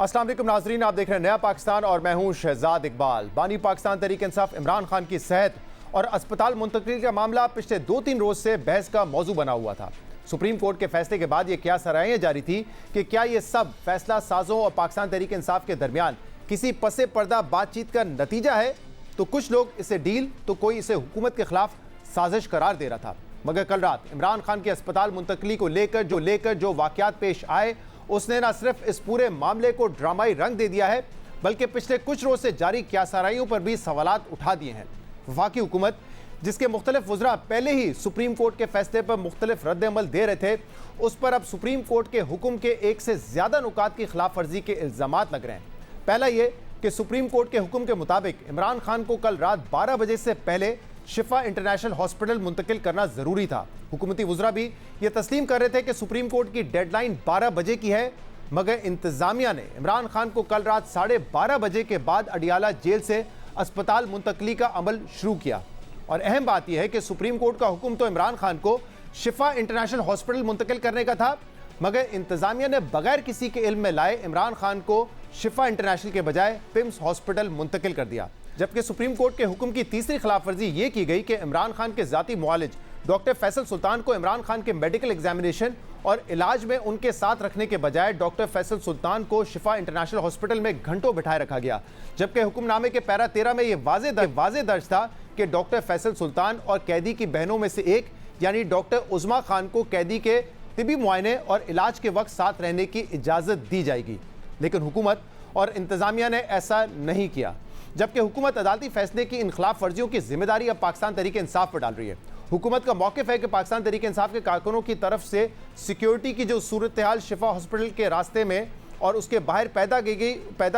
अस्सलाम वालेकुम नाजरीन, आप देख रहे हैं नया पाकिस्तान और मैं हूं शहजाद इकबाल। बानी पाकिस्तान तहरीक इंसाफ इमरान खान की सेहत और अस्पताल मुंतकिली का मामला पिछले 2-3 रोज से बहस का मौजू बना हुआ था। सुप्रीम कोर्ट के फैसले के बाद यह क्या सराहें जारी थी कि क्या ये सब फैसला साजों और पाकिस्तान तहरीक इंसाफ के दरमियान किसी पसे पर्दा बातचीत का नतीजा है। तो कुछ लोग इसे डील तो कोई इसे हुकूमत के खिलाफ साजिश करार दे रहा था। मगर कल रात इमरान खान की अस्पताल मुंतकली को लेकर जो वाकयात पेश आए, उसने न सिर्फ इस पूरे मामले को ड्रामाई रंग दे दिया है, बल्कि पिछले कुछ रोज से जारी क्यासाराइयों पर भी सवालात उठा दिए हैं। वफाकी हुकूमत, जिसके मुख्तलिफ वज़रा पहले ही सुप्रीम कोर्ट के फैसले पर मुख्तलिफ रद्द-ए-अमल दे रहे थे, उस पर अब सुप्रीम कोर्ट के हुक्म के एक से ज्यादा नुकात की खिलाफ वर्जी के इल्जामात लग रहे हैं। पहला ये कि सुप्रीम कोर्ट के हुक्म के मुताबिक इमरान खान को कल रात 12 बजे से पहले शिफा इंटरनेशनल हॉस्पिटल मुंतकिल करना जरूरी था। हुकूमती वज़रा भी ये तस्लीम कर रहे थे कि सुप्रीम कोर्ट की डेडलाइन 12 बजे की है, मगर इंतजामिया ने इमरान खान को कल रात 12:30 बजे के बाद अडियाला जेल से अस्पताल मुंतकली का अमल शुरू किया। और अहम बात यह है कि सुप्रीम कोर्ट का हुक्म तो इमरान खान को शिफा इंटरनेशनल हॉस्पिटल मुंतकिल करने का था, मगर इंतजामिया ने बगैर किसी के इल्म में लाए इमरान खान को शिफा इंटरनेशनल के बजाय पिम्स हॉस्पिटल मुंतकिल कर दिया। जबकि सुप्रीम कोर्ट के हुक्म की तीसरी खिलाफ वर्जी ये की गई कि इमरान खान के जाती मुआलिज डॉक्टर फैसल सुल्तान को इमरान खान के मेडिकल एग्जामिनेशन और इलाज में उनके साथ रखने के बजाय डॉक्टर फैसल सुल्तान को शिफा इंटरनेशनल हॉस्पिटल में घंटों बिठाए रखा गया। जबकि हुक्मनामे के पैरा 13 में यह वाजे दर्ज था कि डॉक्टर फैसल सुल्तान और कैदी की बहनों में से एक यानी डॉक्टर उज़मा खान को कैदी के तिबी मुआयने और इलाज के वक्त साथ रहने की इजाज़त दी जाएगी। लेकिन हुकूमत और इंतजामिया ने ऐसा नहीं किया, जबकि हुकूमत अदालती फैसले की इन खिलाफ वर्जियों की जिम्मेदारी अब पाकिस्तान तहरीक इंसाफ पर डाल रही है। हुकूमत का मौक़िफ़ है कि पाकिस्तान तहरीक इंसाफ के कारकुनों की तरफ से सिक्योरिटी की जो सूरत हाल शिफा हॉस्पिटल के रास्ते में और उसके बाहर पैदा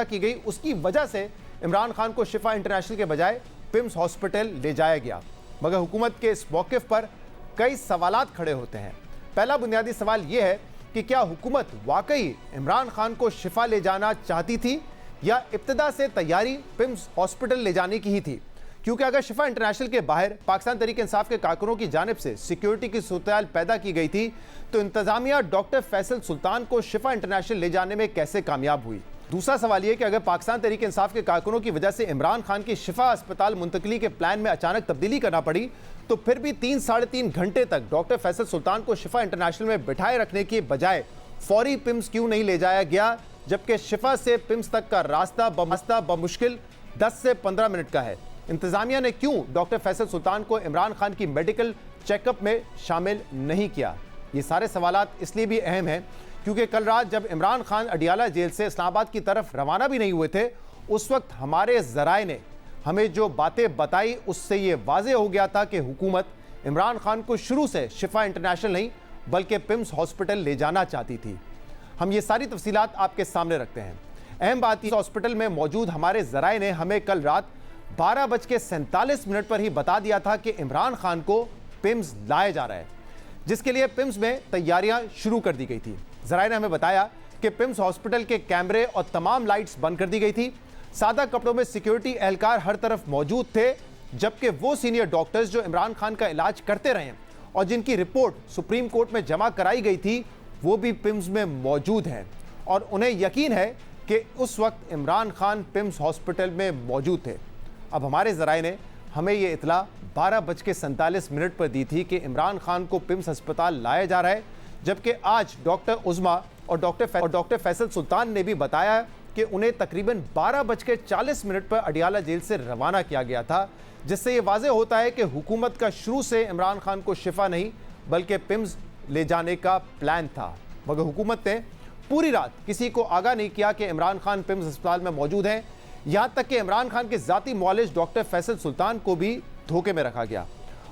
की गई, उसकी वजह से इमरान खान को शिफा इंटरनेशनल के बजाय पिम्स हॉस्पिटल ले जाया गया। मगर हुकूमत के इस मौक़िफ़ पर कई सवालात खड़े होते हैं। पहला बुनियादी सवाल यह है कि क्या हुकूमत वाकई इमरान खान को शिफा ले जाना चाहती थी या इब्तिदा से तैयारी पिम्स हॉस्पिटल ले जाने की ही थी? क्योंकि अगर शिफा इंटरनेशनल के बाहर पाकिस्तान तहरीक इंसाफ के कारकुनों की जानिब से सिक्योरिटी की सूरत पैदा की गई थी, तो इंतजामिया डॉक्टर फैसल सुल्तान को शिफा इंटरनेशनल ले जाने में कैसे कामयाब हुई? दूसरा सवाल यह कि अगर पाकिस्तान तहरीक इंसाफ के कारकुनों की वजह से इमरान खान की शिफा अस्पताल मुंतकली के प्लान में अचानक तब्दीली करना पड़ी, तो फिर भी 3-3.5 घंटे तक डॉक्टर फैसल सुल्तान को शिफा इंटरनेशनल में बिठाए रखने के बजाय फौरी पिम्स क्यों नहीं ले जाया गया, जबकि शिफा से पिम्स तक का रास्ता बमुश्किल 10 से 15 मिनट का है? इंतजामिया ने क्यों डॉक्टर फैसल सुल्तान को इमरान खान की मेडिकल चेकअप में शामिल नहीं किया? ये सारे सवालात इसलिए भी अहम हैं क्योंकि कल रात जब इमरान खान अडियाला जेल से इस्लामाबाद की तरफ रवाना भी नहीं हुए थे, उस वक्त हमारे ज़राए ने हमें जो बातें बताई, उससे ये वाज़ेह हो गया था कि हुकूमत इमरान खान को शुरू से शिफा इंटरनेशनल नहीं बल्कि पिम्स हॉस्पिटल ले जाना चाहती थी। हम ये सारी तफसीलात आपके सामने रखते हैं। अहम बात इस हॉस्पिटल में मौजूद हमारे ज़राए ने हमें कल रात 12:47 पर ही बता दिया था कि इमरान खान को पिम्स लाया जा रहा है, जिसके लिए पिम्स में तैयारियां शुरू कर दी गई थी। ज़राए ने हमें बताया कि पिम्स हॉस्पिटल के कैमरे और तमाम लाइट्स बंद कर दी गई थी। सादा कपड़ों में सिक्योरिटी एहलकार हर तरफ मौजूद थे, जबकि वो सीनियर डॉक्टर्स जो इमरान खान का इलाज करते रहे और जिनकी रिपोर्ट सुप्रीम कोर्ट में जमा कराई गई थी, वो भी पिम्स में मौजूद हैं और उन्हें यकीन है कि उस वक्त इमरान खान पिम्स हॉस्पिटल में मौजूद थे। अब हमारे ज़राए ने हमें ये इतला 12:47 पर दी थी कि इमरान खान को पिम्स अस्पताल लाया जा रहा है, जबकि आज डॉक्टर उज़मा और डॉक्टर फैसल सुल्तान ने भी बताया कि उन्हें तकरीबन 12:40 पर अडियाला जेल से रवाना किया गया था, जिससे ये वाज़ेह होता है कि हुकूमत का शुरू से इमरान खान को शिफा नहीं बल्कि पिम्स ले जाने का प्लान था। मगर हुकूमत ने पूरी रात किसी को आगाह नहीं किया कि इमरान खान पिम्स अस्पताल में मौजूद हैं। यहाँ तक कि इमरान खान के ज़ाती मुआलिज डॉक्टर फैसल सुल्तान को भी धोखे में रखा गया।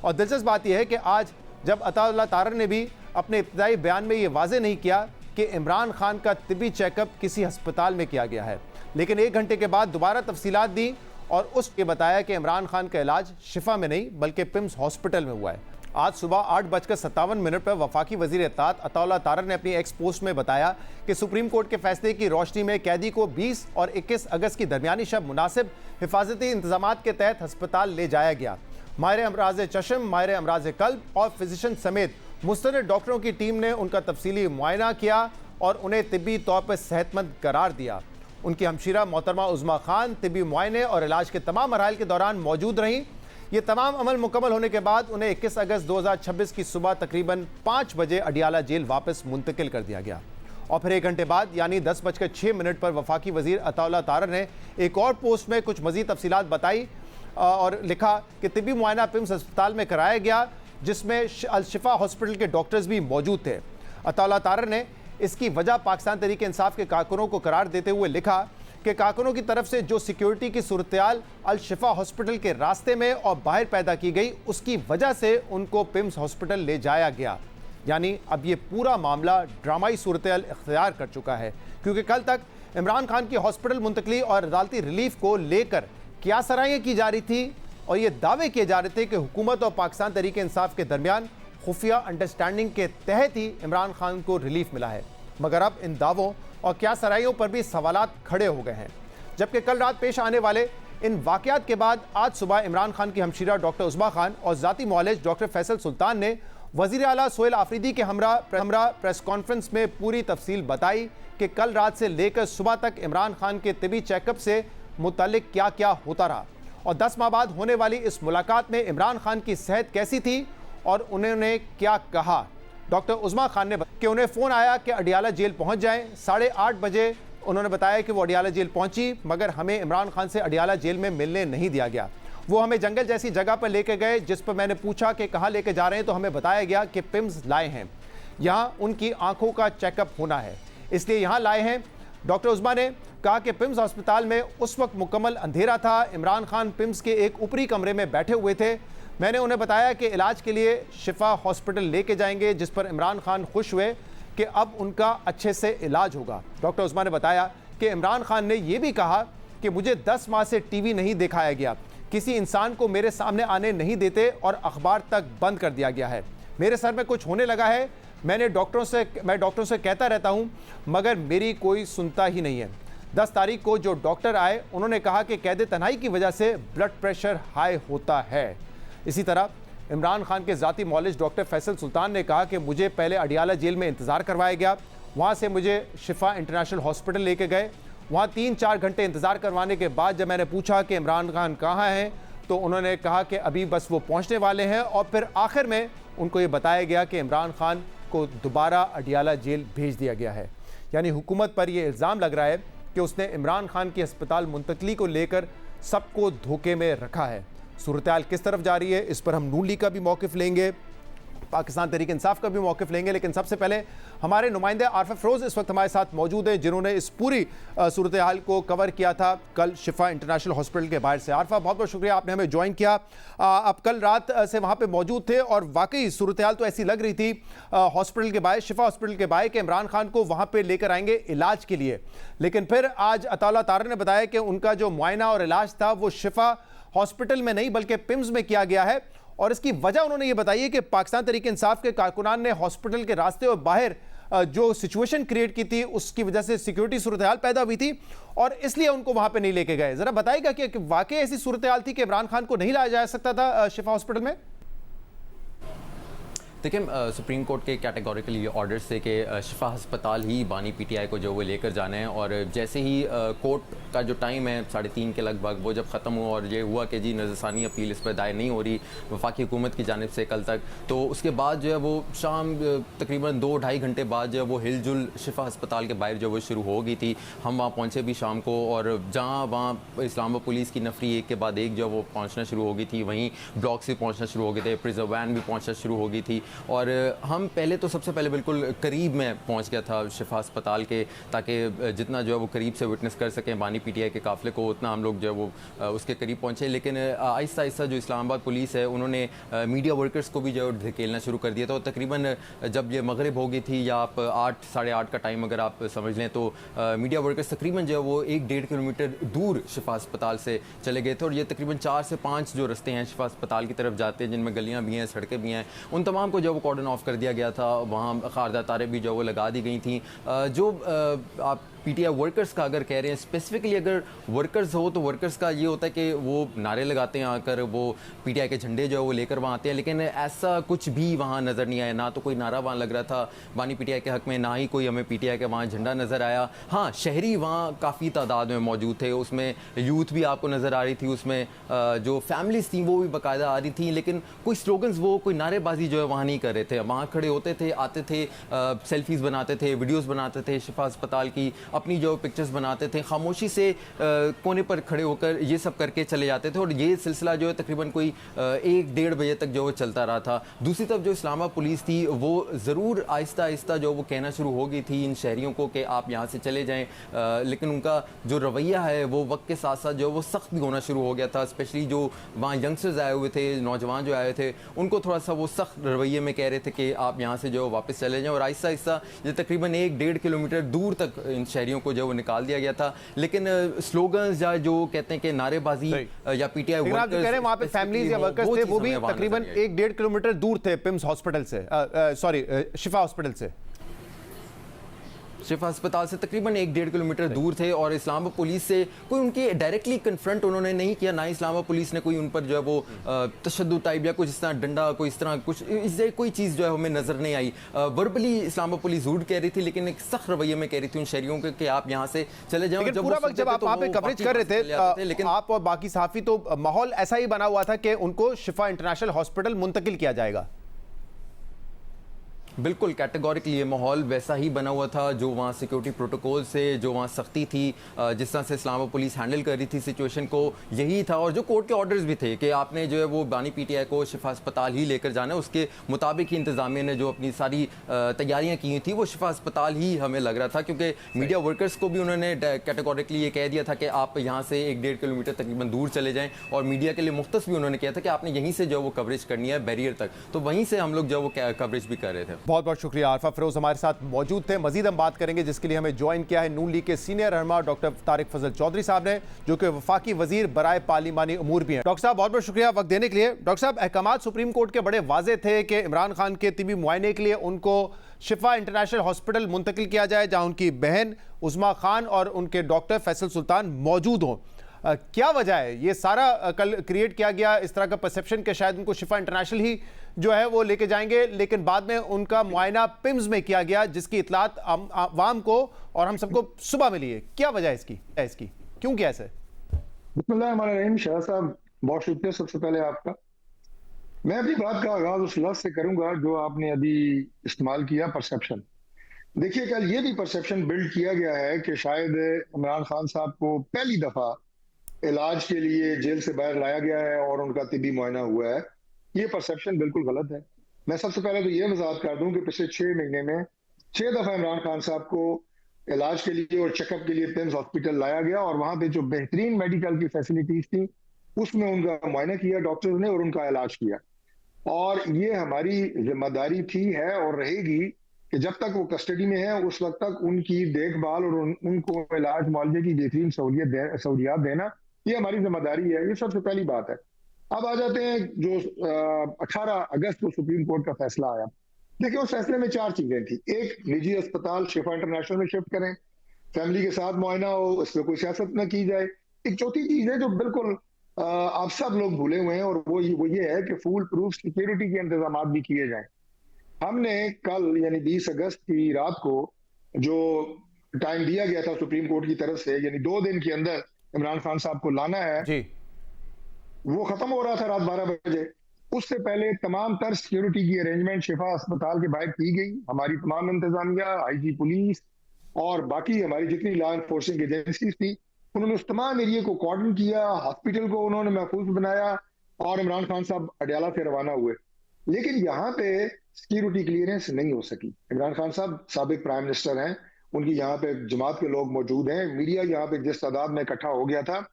और दिलचस्प बात यह है कि आज जब अताउल्लाह तारर ने भी अपने इब्तिदाई बयान में ये वाज़ेह नहीं किया कि इमरान खान का तिबी चेकअप किसी अस्पताल में किया गया है, लेकिन 1 घंटे के बाद दोबारा तफसीलात दी और उसके बताया कि इमरान खान का इलाज शिफा में नहीं बल्कि पिम्स हॉस्पिटल में हुआ है। आज सुबह 8:57 पर वफाकी वज़ीर इत्तेहाद अताउल्लाह तारर ने अपनी एक्स पोस्ट में बताया कि सुप्रीम कोर्ट के फैसले की रोशनी में कैदी को 20 और 21 अगस्त की दरमियानी शब मुनासिब हिफाजती इंतजामात के तहत अस्पताल ले जाया गया। माहिर अमराज चश्म, माहिर अमराज कल्ब और फिजिशियन समेत मुस्तनद डॉक्टरों की टीम ने उनका तफसीली मुआयना किया और उन्हें तिब्बी तौर पर सेहतमंद करार दिया। उनकी हमशीरा मोहतरमा उज़्मा खान तिब्बी मुआयने और इलाज के तमाम मराहल के दौरान मौजूद रहीं। ये तमाम अमल मुकम्मल होने के बाद उन्हें 21 अगस्त 2026 की सुबह तकरीबन 5 बजे अडियाला जेल वापस मुंतकिल कर दिया गया और फिर 1 घंटे बाद यानी 10:06 पर वफाकी वजीर अताउल्लाह तारर ने एक और पोस्ट में कुछ मज़ीद तफसीलात बताई और लिखा कि तिब्बी मुआयना पिम्स अस्पताल में कराया गया, जिसमें अल शिफा हॉस्पिटल के डॉक्टर्स भी मौजूद थे। अताउल्लाह तारर ने इसकी वजह पाकिस्तान तहरीक इंसाफ के कारकुनों को करार देते हुए लिखा कि कारकुनों की तरफ से जो सिक्योरिटी की सूरत-ए-हाल अल शिफा हॉस्पिटल के रास्ते में और बाहर पैदा की गई, उसकी वजह से उनको पिम्स हॉस्पिटल ले जाया गया। यानी अब ये पूरा मामला ड्रामाई सूरत-ए-हाल इख्तियार कर चुका है, क्योंकि कल तक इमरान खान की हॉस्पिटल मुंतकली और अदालती रिलीफ को लेकर क्या सराहें की जा रही थी और ये दावे किए जा रहे थे कि हुकूमत और पाकिस्तान तहरीक इंसाफ के दरमियान खुफिया अंडरस्टैंडिंग के तहत ही इमरान खान को रिलीफ मिला है। मगर अब इन दावों और क्या सराइयों पर भी सवालात खड़े हो गए हैं, जबकि कल रात पेश आने वाले इन वाकयात के बाद आज सुबह इमरान खान की हमशीरा डॉक्टर उज़्मा खान और ज़ाती मुआलिज डॉक्टर फैसल सुल्तान ने वज़ीर आला सोहेल आफरीदी के हमरा प्रेस कॉन्फ्रेंस में पूरी तफसील बताई कि कल रात से लेकर सुबह तक इमरान खान के तिबी चेकअप से मुतालिक क्या क्या होता रहा और 10 माह बाद होने वाली इस मुलाकात में इमरान खान की सेहत कैसी थी और उन्होंने क्या कहा। डॉक्टर उज़्मा खान ने कि उन्हें फ़ोन आया कि अडियाला जेल पहुंच जाएं। 8:30 बजे उन्होंने बताया कि वो अडियाला जेल पहुंची, मगर हमें इमरान खान से अडियाला जेल में मिलने नहीं दिया गया। वो हमें जंगल जैसी जगह पर लेके गए, जिस पर मैंने पूछा कि कहाँ लेके जा रहे हैं, तो हमें बताया गया कि पिम्स लाए हैं, यहाँ उनकी आंखों का चेकअप होना है, इसलिए यहाँ लाए हैं। डॉक्टर उज़्मा ने कहा कि पिम्स अस्पताल में उस वक्त मुकम्मल अंधेरा था। इमरान खान पिम्स के एक ऊपरी कमरे में बैठे हुए थे। मैंने उन्हें बताया कि इलाज के लिए शिफा हॉस्पिटल लेके जाएंगे, जिस पर इमरान खान खुश हुए कि अब उनका अच्छे से इलाज होगा। डॉक्टर उज़्मा ने बताया कि इमरान खान ने यह भी कहा कि मुझे 10 माह से टीवी नहीं दिखाया गया, किसी इंसान को मेरे सामने आने नहीं देते और अखबार तक बंद कर दिया गया है। मेरे सर में कुछ होने लगा है, मैं डॉक्टरों से कहता रहता हूं, मगर मेरी कोई सुनता ही नहीं है। 10 तारीख को जो डॉक्टर आए, उन्होंने कहा कि कैद तन्हाई की वजह से ब्लड प्रेशर हाई होता है। इसी तरह इमरान खान के ज़ाती मौलिज डॉक्टर फैसल सुल्तान ने कहा कि मुझे पहले अडियाला जेल में इंतज़ार करवाया गया, वहाँ से मुझे शिफा इंटरनेशनल हॉस्पिटल लेके गए। वहाँ 3-4 घंटे इंतज़ार करवाने के बाद जब मैंने पूछा कि इमरान खान कहाँ हैं, तो उन्होंने कहा कि अभी बस वो पहुँचने वाले हैं और फिर आखिर में उनको ये बताया गया कि इमरान खान को दोबारा अडियाला जेल भेज दिया गया है। यानी हुकूमत पर यह इल्ज़ाम लग रहा है कि उसने इमरान खान की अस्पताल मुंतकली को लेकर सबको धोखे में रखा है। सूरत-ए-हाल किस तरफ जा रही है, इस पर हम नून लीग का भी मौक़िफ़ लेंगे, पाकिस्तान तहरीक इंसाफ का भी मौक़िफ़ लेंगे, लेकिन सबसे पहले हमारे नुमाइंदे आरफ अफरोज़ इस वक्त हमारे साथ मौजूद हैं, जिन्होंने इस पूरी सूरत-ए-हाल को कवर किया था कल शिफा इंटरनेशनल हॉस्पिटल के बाहर से। आरफा, बहुत बहुत शुक्रिया, आपने हमें ज्वाइन किया। आप कल रात से वहाँ पे मौजूद थे और वाकई सूरत-ए-हाल तो ऐसी लग रही थी हॉस्पिटल के बाहर, शिफा हॉस्पिटल के बाहर, कि इमरान खान को वहाँ पर लेकर आएंगे इलाज के लिए, लेकिन फिर आज अताउल्लाह तारर ने बताया कि उनका जो मुआयना और इलाज था वो शिफा हॉस्पिटल में नहीं बल्कि पिम्स में किया गया है। और इसकी वजह उन्होंने ये बताई है कि पाकिस्तान तहरीक इंसाफ के कारकुनान ने हॉस्पिटल के रास्ते और बाहर जो सिचुएशन क्रिएट की थी, उसकी वजह से सिक्योरिटी सूरत-ए-हाल पैदा हुई थी और इसलिए उनको वहां पे नहीं लेके गए। जरा बताइएगा कि वाकई ऐसी सूरत-ए-हाल थी कि इमरान खान को नहीं लाया जा सकता था शिफा हॉस्पिटल में? देखिए, सुप्रीम कोर्ट के कैटेगोरिकल ये ऑर्डर्स थे कि शिफा अस्पताल ही बानी पीटीआई को जो वो लेकर जाना है, और जैसे ही कोर्ट का जो टाइम है 3:30 के लगभग, वो जब ख़त्म हुआ और ये हुआ कि जी नज़रसानी अपील इस पर दायर नहीं हो रही वफाकी हुकूमत की जानिब से कल तक, तो उसके बाद जो है वो शाम तकरीबन 2-2.5 घंटे बाद जो है वो हिलजुल शिफा अस्पताल के बाहर जो वो शुरू हो गई थी। हम वहाँ पहुँचे भी शाम को, और जहाँ वहाँ इस्लामाबाद पुलिस की नफरी एक के बाद एक जो वो पहुँचना शुरू हो गई थी, वहीं ब्लॉक्स भी पहुँचना शुरू हो गए थे, प्रिजर्व वैन भी पहुँचना शुरू हो गई थी। और हम पहले तो सबसे पहले बिल्कुल करीब में पहुंच गया था शिफा अस्पताल के, ताकि जितना जो है वो करीब से विटनेस कर सकें बानी पीटीआई के काफ़िले को, उतना हम लोग जो है वो उसके करीब पहुंचे। लेकिन आहिस्ता आहिस्ता जो इस्लामाबाद पुलिस है उन्होंने मीडिया वर्कर्स को भी जो है धकेलना शुरू कर दिया था। और तकरीबन जब ये मगरिब हो गई थी, या आप 8 साढ़े 8 का टाइम अगर आप समझ लें, तो मीडिया वर्कर्स तकरीबन जो है वो 1-1.5 किलोमीटर दूर शिफा अस्पताल से चले गए थे। और ये तकरीबन 4 से 5 जो रस्ते हैं शिफा अस्पताल की तरफ जाते हैं, जिनमें गलियाँ भी हैं, सड़कें भी हैं, उन तमाम को जो वो कॉर्डन ऑफ कर दिया गया था। वहाँ खारदा तारें भी जो वो लगा दी गई थी। जो आप पीटीआई वर्कर्स का अगर कह रहे हैं, स्पेसिफिकली अगर वर्कर्स हो तो वर्कर्स का ये होता है कि वो नारे लगाते हैं आकर, वो पीटीआई के झंडे जो है वो लेकर वहाँ आते हैं, लेकिन ऐसा कुछ भी वहाँ नज़र नहीं आया। ना तो कोई नारा वहाँ लग रहा था बानी पीटीआई के हक में, ना ही कोई हमें पीटीआई का वहाँ झंडा नज़र आया। हाँ, शहरी वहाँ काफ़ी तादाद में मौजूद थे, उसमें यूथ भी आपको नज़र आ रही थी, उसमें जो फैमिलीज थी वो भी बाकायदा आ रही थी, लेकिन कोई स्लोगन्स, वो कोई नारेबाजी जो है वहाँ नहीं कर रहे थे। वहाँ खड़े होते थे, आते थे, सेल्फीज़ बनाते थे, वीडियोज़ बनाते थे शिफा अस्पताल की, अपनी जो पिक्चर्स बनाते थे, खामोशी से कोने पर खड़े होकर ये सब करके चले जाते थे। और ये सिलसिला जो है तकरीबन कोई 1-1.5 बजे तक जो वो चलता रहा था। दूसरी तरफ जो इस्लामाबाद पुलिस थी वो ज़रूर आहिस्ता आहिस्ता जो वो कहना शुरू हो गई थी इन शहरियों को कि आप यहाँ से चले जाएँ, लेकिन उनका जो रवैया है वो वक्त के साथ साथ जो वो सख्त भी होना शुरू हो गया था। स्पेशली जो वहाँ यंगस्टर्स आए हुए थे, नौजवान जो आए थे, उनको थोड़ा सा वो सख्त रवैये में कह रहे थे कि आप यहाँ से जो वापस चले जाएँ। और आहिस्ता आहिस्ता ये तकरीबन 1-1.5 किलोमीटर दूर तक इन शहरियों को जो वो निकाल दिया गया था। लेकिन स्लोगन्स या जो कहते हैं कि नारेबाजी या पीटीआई वर्कर्स, वहाँ पे फैमिलीज या वर्कर्स थे, वो भी तकरीबन 1-1.5 किलोमीटर दूर थे पिम्स हॉस्पिटल से, सॉरी शिफा हॉस्पिटल से, शिफा अस्पताल से तकरीबन 1-1.5 किलोमीटर दूर थे। और इस्लामाबाद पुलिस से कोई उनके डायरेक्टली कन्फ्रंट उन्होंने नहीं किया, ना ही इस्लामाबाद पुलिस ने कोई उन पर जो है वो तशद्दुद टाइप या कुछ इस तरह डंडा, कोई इस तरह कुछ इससे कोई चीज़ जो है हमें नज़र नहीं आई। वर्बली इस्लामाबाद पुलिस जरूर कह रही थी, लेकिन एक सख्त रवैये में कह रही थी उन शहरियों को कि आप यहाँ से चले जाओ। लेकिन पूरा वक्त जब आप वहाँ पे कवरेज कर रहे थे, लेकिन आप और बाकी सहाफ़ी, तो माहौल ऐसा ही बना हुआ था कि उनको शिफा इंटरनेशनल हॉस्पिटल मुंतकिल किया जाएगा। बिल्कुल कैटेगोरिकली ये माहौल वैसा ही बना हुआ था, जो वहाँ सिक्योरिटी प्रोटोकॉल से जो वहाँ सख्ती थी, जिस तरह से इस्लामाबाद पुलिस हैंडल कर रही थी सिचुएशन को, यही था। और जो कोर्ट के ऑर्डर्स भी थे कि आपने जो है वो बानी पीटीआई को शिफा अस्पताल ही लेकर जाना है, उसके मुताबिक ही इंतजामिया ने जो अपनी सारी तैयारियाँ की थी वो शिफा अस्पताल ही हमें लग रहा था। क्योंकि मीडिया वर्कर्स को भी उन्होंने कैटेगोरिकली ये कह दिया था कि आप यहाँ से 1-1.5 किलोमीटर तकरीबन दूर चले जाएँ, और मीडिया के लिए मुख्तस भी उन्होंने किया था कि आपने यहीं से जो वो कवरेज करनी है बैरियर तक, तो वहीं से हम लोग जो वो कवरेज भी कर रहे थे। बहुत बहुत शुक्रिया। आरफा फिरोज हमारे साथ मौजूद थे। मजीद हम बात करेंगे, जिसके लिए हमें ज्वाइन किया है नून लीग के सीनियर रहनुमा डॉक्टर तारिक फजल चौधरी साहब ने, जो कि वफाकी वजीर बराए पार्लिमानी उमूर भी हैं। डॉक्टर साहब बहुत बहुत शुक्रिया वक्त देने के लिए। डॉक्टर साहब, अहकाम सुप्रीम कोर्ट के बड़े वाजे थे कि इमरान खान के तिबी मुआयने के लिए उनको शिफा इंटरनेशनल हॉस्पिटल मुंतकिल किया जाए, जहां उनकी बहन उस्मा खान और उनके डॉक्टर फैसल सुल्तान मौजूद हों। क्या वजह है ये सारा कल क्रिएट किया गया इस तरह का परसेप्शन कि शायद उनको शिफा इंटरनेशनल ही जो है वो लेके जाएंगे, लेकिन बाद में उनका मुआयना पिम्स में किया गया, जिसकी इतलात आवाम को और हम सबको सुबह मिली है। क्या वजह है इसकी क्यों किया ऐसे? बिस्मिल्लाहिर्रहमानिर्रहीम। शाह साहब बहुत शुक्रिया सबसे पहले आपका। मैं अपनी बात का आगाज उस लफ्ज से करूंगा जो आपने अभी इस्तेमाल किया, परसेप्शन। देखिए, कल ये भी परसेप्शन बिल्ड किया गया है कि शायद इमरान खान साहब को पहली दफा इलाज के लिए जेल से बाहर लाया गया है और उनका तिबी मुआयना हुआ है। ये परसेप्शन बिल्कुल गलत है। मैं सबसे पहले तो ये वजाहत कर दूं कि पिछले 6 महीने में 6 दफा इमरान खान साहब को इलाज के लिए और चेकअप के लिए पिम्स हॉस्पिटल लाया गया, और वहां पे जो बेहतरीन मेडिकल की फैसिलिटीज थी उसमें उनका मुआयना किया डॉक्टर्स ने और उनका इलाज किया। और ये हमारी जिम्मेदारी थी, है और रहेगी कि जब तक वो कस्टडी में है उस वक्त तक उनकी देखभाल और उनको इलाज मुआवजे की बेहतरीन सहूलियात देना, ये हमारी जिम्मेदारी है। ये सबसे पहली बात है। अब आ जाते हैं जो 18 अगस्त को सुप्रीम कोर्ट का फैसला आया। देखिए, उस फैसले में 4 चीजें थी। एक, निजी अस्पताल शिफा इंटरनेशनल में शिफ्ट करें, फैमिली के साथ मुआयना हो, इसमें कोई सियासत न की जाए। एक चौथी चीज है जो बिल्कुल आप सब लोग भूले हुए हैं, और वो ये है कि फुल प्रूफ सिक्योरिटी के इंतजाम भी किए जाएं। हमने कल यानी 20 अगस्त की रात को जो टाइम दिया गया था सुप्रीम कोर्ट की तरफ से, यानी 2 दिन के अंदर इमरान खान साहब को लाना है जी, वो खत्म हो रहा था रात 12 बजे। उससे पहले तमाम तर सिक्योरिटी की अरेंजमेंट शिफा अस्पताल के बाहर की गई। हमारी तमाम इंतजामिया, आईजी पुलिस और बाकी हमारी जितनी लॉ एनफोर्सिंग एजेंसीज थी, उन्होंने उस तमाम एरिया को कॉर्डन किया, हॉस्पिटल को उन्होंने महफूज बनाया और इमरान खान साहब अडयाला से रवाना हुए। लेकिन यहाँ पे सिक्योरिटी क्लियरेंस नहीं हो सकी। इमरान खान साहब साबिक प्राइम मिनिस्टर हैं, उनकी यहाँ पे जमात के लोग मौजूद हैं, मीडिया यहाँ पे जिस तादाद में इकट्ठा हो गया था,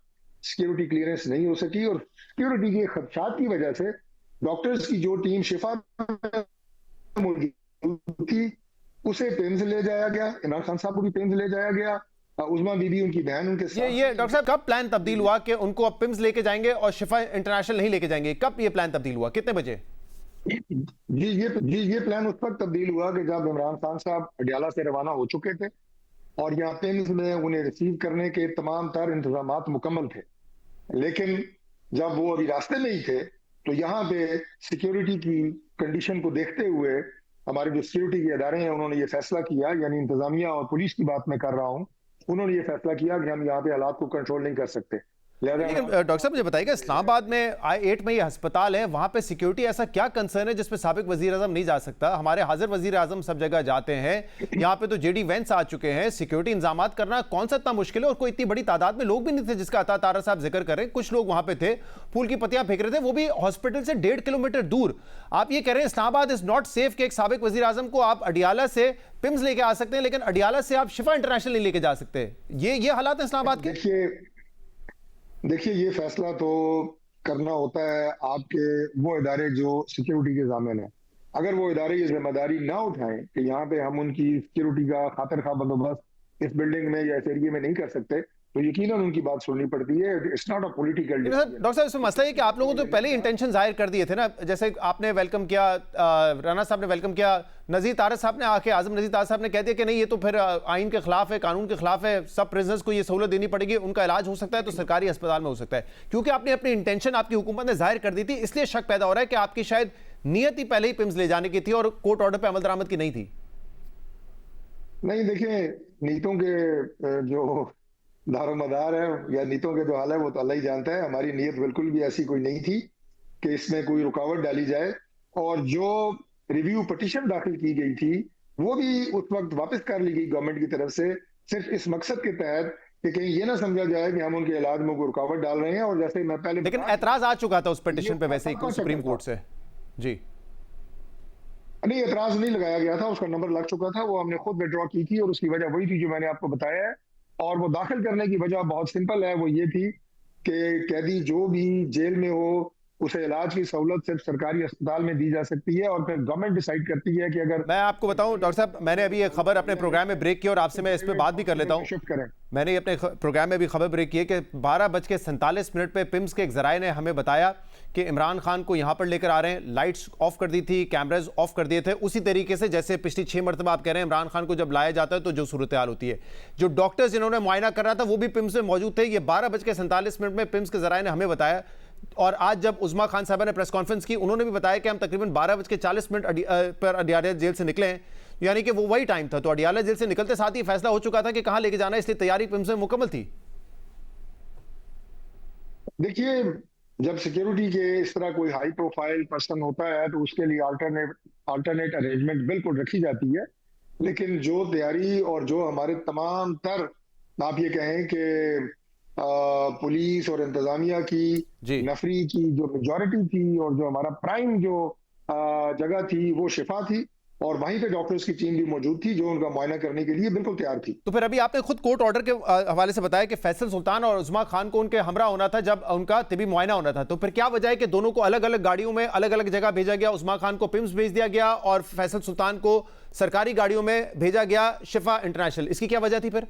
सिक्योरिटी क्लियरेंस नहीं हो सकी। और सिक्योरिटी के खदशात की वजह से डॉक्टर्स की जो टीम शिफा थी उसे पिम्स ले जाया गया, इमरान खान साहब को भी पिम्स ले जाया गया, उस्मा बीबी उनकी बहन उनके साथ। ये डॉक्टर साहब कब प्लान तब्दील हुआ कि उनको अब पिम्स लेके जाएंगे और शिफा इंटरनेशनल नहीं लेके जाएंगे? कब ये प्लान तब्दील हुआ, कितने बजे? ये प्लान उस वक्त तब्दील हुआ कि जब इमरान खान साहब अडयाला से रवाना हो चुके थे और यहाँ पिम्स में उन्हें रिसीव करने के तमाम तर इंतजाम मुकम्मल थे। लेकिन जब वो अभी रास्ते में ही थे तो यहाँ पे सिक्योरिटी की कंडीशन को देखते हुए हमारे जो सिक्योरिटी के इदारे हैं उन्होंने ये फैसला किया, यानी इंतजामिया और पुलिस की बात मैं कर रहा हूँ, उन्होंने ये फैसला किया कि हम यहाँ पे हालात को कंट्रोल नहीं कर सकते। लेकिन डॉक्टर साहब मुझे बताइएगा, इस्लामाबाद में I8 में ये अस्पताल है, वहां पे सिक्योरिटी ऐसा क्या कंसर्न है जिसपे साबिक वजीर आजम नहीं जा सकता? हमारे हाजिर वजीर आजम सब जगह जाते हैं, यहाँ पे तो जेडी वैंस आ चुके हैं। सिक्योरिटी इंतजाम करना कौन सा इतना मुश्किल है? और कोई इतनी बड़ी तादाद में लोग भी नहीं थे जिसका अता तारा साहब जिक्र कर रहे हैं। कुछ लोग वहां पे थे, फूल की पत्तियां फेंक रहे थे, वो भी हॉस्पिटल से 1.5 किलोमीटर दूर। आप ये कह रहे हैं इस्लामाबाद इज नॉट सेफ कि एक साबिक वजीर आजम को आप अडियाला से पिम्स लेके आ सकते हैं, लेकिन अडियाला से आप शिफा इंटरनेशनल नहीं लेके जा सकते। ये हालात है इस्लामाबाद के। देखिए ये फैसला तो करना होता है आपके वो इदारे जो सिक्योरिटी के ज़ामिन है। अगर वो इदारे ये जिम्मेदारी ना उठाएं कि यहाँ पे हम उनकी सिक्योरिटी का खातिर खा बंदोबस्त इस बिल्डिंग में या इस एरिया में नहीं कर सकते, तो यकीनन उनकी बात सुननी पड़ती है। It's not a political decision. Doctor साहब इसमें मसला है कि आप लोगों ने तो पहले इंटेंशन जाहिर कर दिए थे ना, जैसे आपने वेलकम किया, राना साहब ने वेलकम किया, नजीर तारक साहब ने आके, आजम नजीर तारक साहब ने कह दिया कि नहीं ये तो फिर आइन के खिलाफ है, कानून के खिलाफ है, सब प्रिजनर्स को ये सहूलत देनी पड़ेगी, उनका इलाज हो सकता है तो सरकारी अस्पताल में हो सकता है। क्योंकि आपने अपनी इंटेंशन आपकी हुकूमत ने जाहिर कर दी थी, इसलिए शक पैदा हो रहा है कि आपकी शायद नीयत ही पहले ही पिम्स ले जाने की थी और कोर्ट ऑर्डर पर अमल दरामद की नहीं थी। नहीं, देखिए नीतों के जो दारोमदार है या नीतों के जो हाल है वो तो अल्लाह ही जानता है। हमारी नीयत बिल्कुल भी ऐसी कोई नहीं थी कि इसमें कोई रुकावट डाली जाए, और जो रिव्यू पिटीशन दाखिल की गई थी वो भी उस वक्त वापस कर ली गई गवर्नमेंट की तरफ से, सिर्फ इस मकसद के तहत कि कहीं ये ना समझा जाए कि हम उनके इलाज में कोई रुकावट डाल रहे हैं। और जैसे मैं पहले, लेकिन एतराज आ चुका था उस पिटीशन पे वैसे ही सुप्रीम कोर्ट से। जी नहीं, एतराज नहीं लगाया गया था, उसका नंबर लग चुका था, वो हमने खुद विड्रॉ की थी और उसकी वजह वही थी जो मैंने आपको बताया है। और वो दाखिल करने की वजह बहुत सिंपल है, वो ये थी कि कैदी जो भी जेल में हो उसे इलाज की सहूलत सिर्फ सरकारी अस्पताल में दी जा सकती है, और फिर गवर्नमेंट डिसाइड करती है कि अगर। मैं आपको बताऊं डॉक्टर साहब, मैंने अभी एक खबर अपने प्रोग्राम में ब्रेक की और आपसे मैं इस पे बात भी कर लेता हूं। शिफ्ट करें। मैंने अपने प्रोग्राम में भी खबर ब्रेक की है कि 12:47 पे पिम्स के एक जराये ने हमें बताया कि इमरान खान को यहां पर लेकर आ रहे हैं। लाइट्स ऑफ कर दी थी, कैमराज ऑफ कर दिए थे, उसी तरीके से जैसे पिछली 6 मरतबा आप कह रहे हैं इमरान खान को जब लाया जाता है तो जो सूरत हाल होती है। जो डॉक्टर्स जिन्होंने मुआयना करना था वो भी पिम्स में मौजूद थे। ये 12:47 में पिम्स के जराये ने हमें बताया। और आज जब उज़मा खान साहब ने प्रेस कॉन्फ्रेंस की, उन्होंने भी बताया कि हम तकरीबन 12:40 पर अडियाला जेल से निकले हैं, यानी कि वो वही टाइम था। तो अडियाला जेल से निकलते साथ ही फैसला हो चुका था कि कहां लेके जाना है, इसलिए तैयारी पिम्स में मुकम्मल थी। देखिए, जब सिक्योरिटी के इस तरह कोई हाई प्रोफाइल पर्सन होता है तो उसके लिए अल्टरनेट अरेंजमेंट बिल्कुल रखी जाती है। लेकिन जो तैयारी और जो हमारे तमाम तर, आप ये कहें कि पुलिस और इंतजामिया की नफरी की जो मेजॉरिटी थी और जो हमारा प्राइम जो जगह थी वो शिफा थी, और वहीं पे डॉक्टर्स की टीम भी मौजूद थी जो उनका मुआयना करने के लिए बिल्कुल तैयार थी। तो फिर अभी आपने खुद कोर्ट ऑर्डर के हवाले से बताया कि फैसल सुल्तान और उज़मा खान को उनके हमरा होना था जब उनका तिबी मुआयना होना था, तो फिर क्या वजह है कि दोनों को अलग अलग गाड़ियों में अलग अलग जगह भेजा गया? उज़मा खान को पिम्स भेज दिया गया और फैसल सुल्तान को सरकारी गाड़ियों में भेजा गया शिफा इंटरनेशनल, इसकी क्या वजह थी फिर?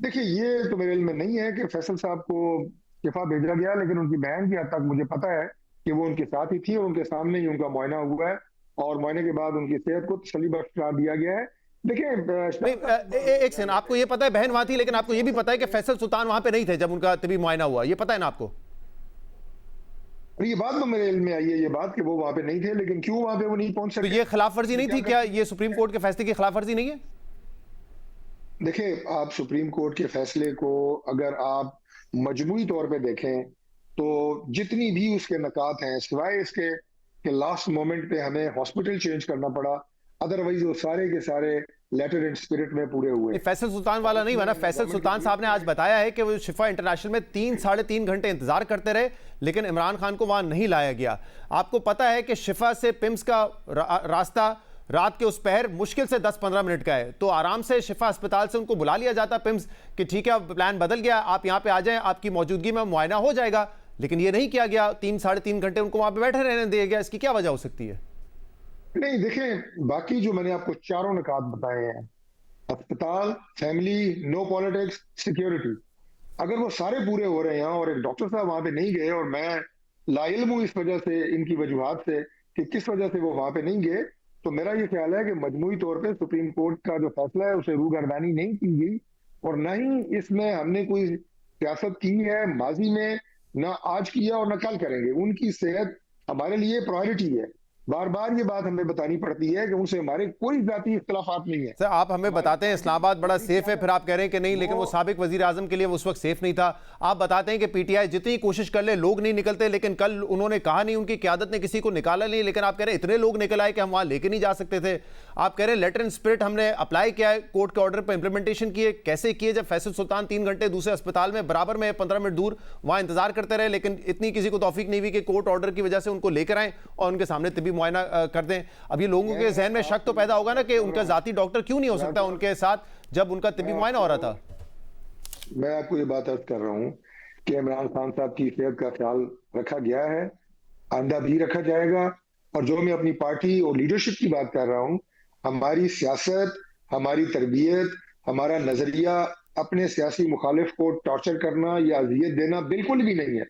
देखिए, ये तो मेरे इल्म में नहीं है कि फैसल साहब को शिफा भेजा गया, लेकिन उनकी बहन की हद तक मुझे पता है कि वो उनके साथ ही थी और उनके सामने ही उनका मुआयना हुआ है, और मुआयने के बाद उनकी सेहत को तसल्ली बख्श करार दिया गया है। देखिए, एक सेकंड, आपको ये पता है बहन वहां थी, लेकिन आपको ये भी पता है कि फैसल सुल्तान वहां पे नहीं थे जब उनका तिबी मुआयना हुआ, ये पता है ना आपको? ये बात तो मेरे इल्म में आई है, ये बात कि वो वहां पे नहीं थे, लेकिन क्यों वहां पे वो नहीं पहुंच सके? तो ये खिलाफ वर्जी नहीं थी क्या? ये सुप्रीम कोर्ट के फैसले की खिलाफ वर्जी नहीं है? देखिए, आप सुप्रीम कोर्ट के फैसले को अगर आप मजमूई तौर पे देखें तो जितनी भी उसके नकात हैं, सिवाय इसके कि लास्ट मोमेंट पे हमें हॉस्पिटल चेंज करना पड़ा, अदरवाइज वो सारे के सारे लेटर एंड स्पिरिट में पूरे हुए। फैसल सुल्तान वाला नहीं बना। फैसल सुल्तान साहब ने आज बताया है कि वो शिफा इंटरनेशनल में 3-3.5 घंटे इंतजार करते रहे, लेकिन इमरान खान को वहां नहीं लाया गया। आपको पता है कि शिफा से पिम्स का रास्ता रात के उस पहर मुश्किल से 10-15 मिनट का है, तो आराम से शिफा अस्पताल से उनको बुला लिया जाता पिम्स कि ठीक है प्लान बदल गया, आप यहाँ पे आ जाएं, आपकी मौजूदगी में मुआयना हो जाएगा। लेकिन ये नहीं किया गया, 3-3.5 घंटे उनको वहां पे बैठे रहने दिया गया। इसकी क्या वजह हो सकती है? नहीं, देखें, बाकी जो मैंने आपको चारों निकात बताए हैं, अस्पताल, फैमिली, नो पॉलिटिक्स, सिक्योरिटी, अगर वो सारे पूरे हो रहे हैं और एक डॉक्टर साहब वहां पे नहीं गए, और मैं लाइल्म हूं इस वजह से, इनकी वजूहात से कि किस वजह से वो वहां पे नहीं गए, तो मेरा ये ख्याल है कि मजमूई तौर पे सुप्रीम कोर्ट का जो फैसला है उसे रूगर्दानी नहीं की गई, और न ही इसमें हमने कोई सियासत की है माजी में, ना आज किया और न कल करेंगे। उनकी सेहत हमारे लिए प्रायोरिटी है। बार बार ये बात हमें बतानी पड़ती है कि उनसे हमारे कोई जाती इख्तलाफात नहीं है। सर आप हमें बताते हैं इस्लामाबाद बड़ा सेफ है, फिर आप कह रहे हैं कि नहीं, लेकिन वो साबिक वजीर आजम के लिए वो उस वक्त सेफ नहीं था। आप बताते हैं कि पीटीआई जितनी कोशिश कर ले लोग नहीं निकलते, लेकिन कल उन्होंने कहा नहीं, उनकी क़यादत ने किसी को निकाला नहीं, लेकिन आप कह रहे हैं इतने लोग निकल आए कि हम वहां लेके नहीं जा सकते थे। आप कह रहे हैं लेटर एंड स्पिरिट हमने अप्लाई किया है, कोर्ट के ऑर्डर पर इंप्लीमेंटेशन किए। कैसे किए? जब फैसल सुल्तान 3 घंटे दूसरे अस्पताल में बराबर में 15 मिनट दूर वहां इंतजार करते रहे, लेकिन इतनी किसी को तौफीक नहीं हुई कि कोर्ट ऑर्डर की वजह से उनको लेकर आए और उनके सामने तिब्बी मुआयना कर दें। अब ये लोगों के जहन में शक तो पैदा होगा ना कि उनका जाती डॉक्टर क्यों नहीं हो सकता उनके साथ जब उनका तिब्बी मुआयना हो रहा था। मैं आपको ये बात अर्ज कर रहा हूं कि इमरान खान साहब की सेहत का ख्याल रखा गया है, आइंदा भी रखा जाएगा। और जो मैं अपनी पार्टी और लीडरशिप की बात कर रहा हूं, हमारी सियासत, हमारी तरबियत, हमारा नजरिया अपने सियासी मुखालिफ को टॉर्चर करना या अजियत देना बिल्कुल भी नहीं है।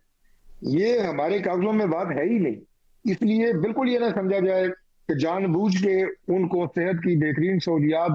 ये हमारे कागजों में बात है ही नहीं। इसलिए बिल्कुल ये ना समझा जाए कि जानबूझ के उनको सेहत की बेहतरीन सहूलियात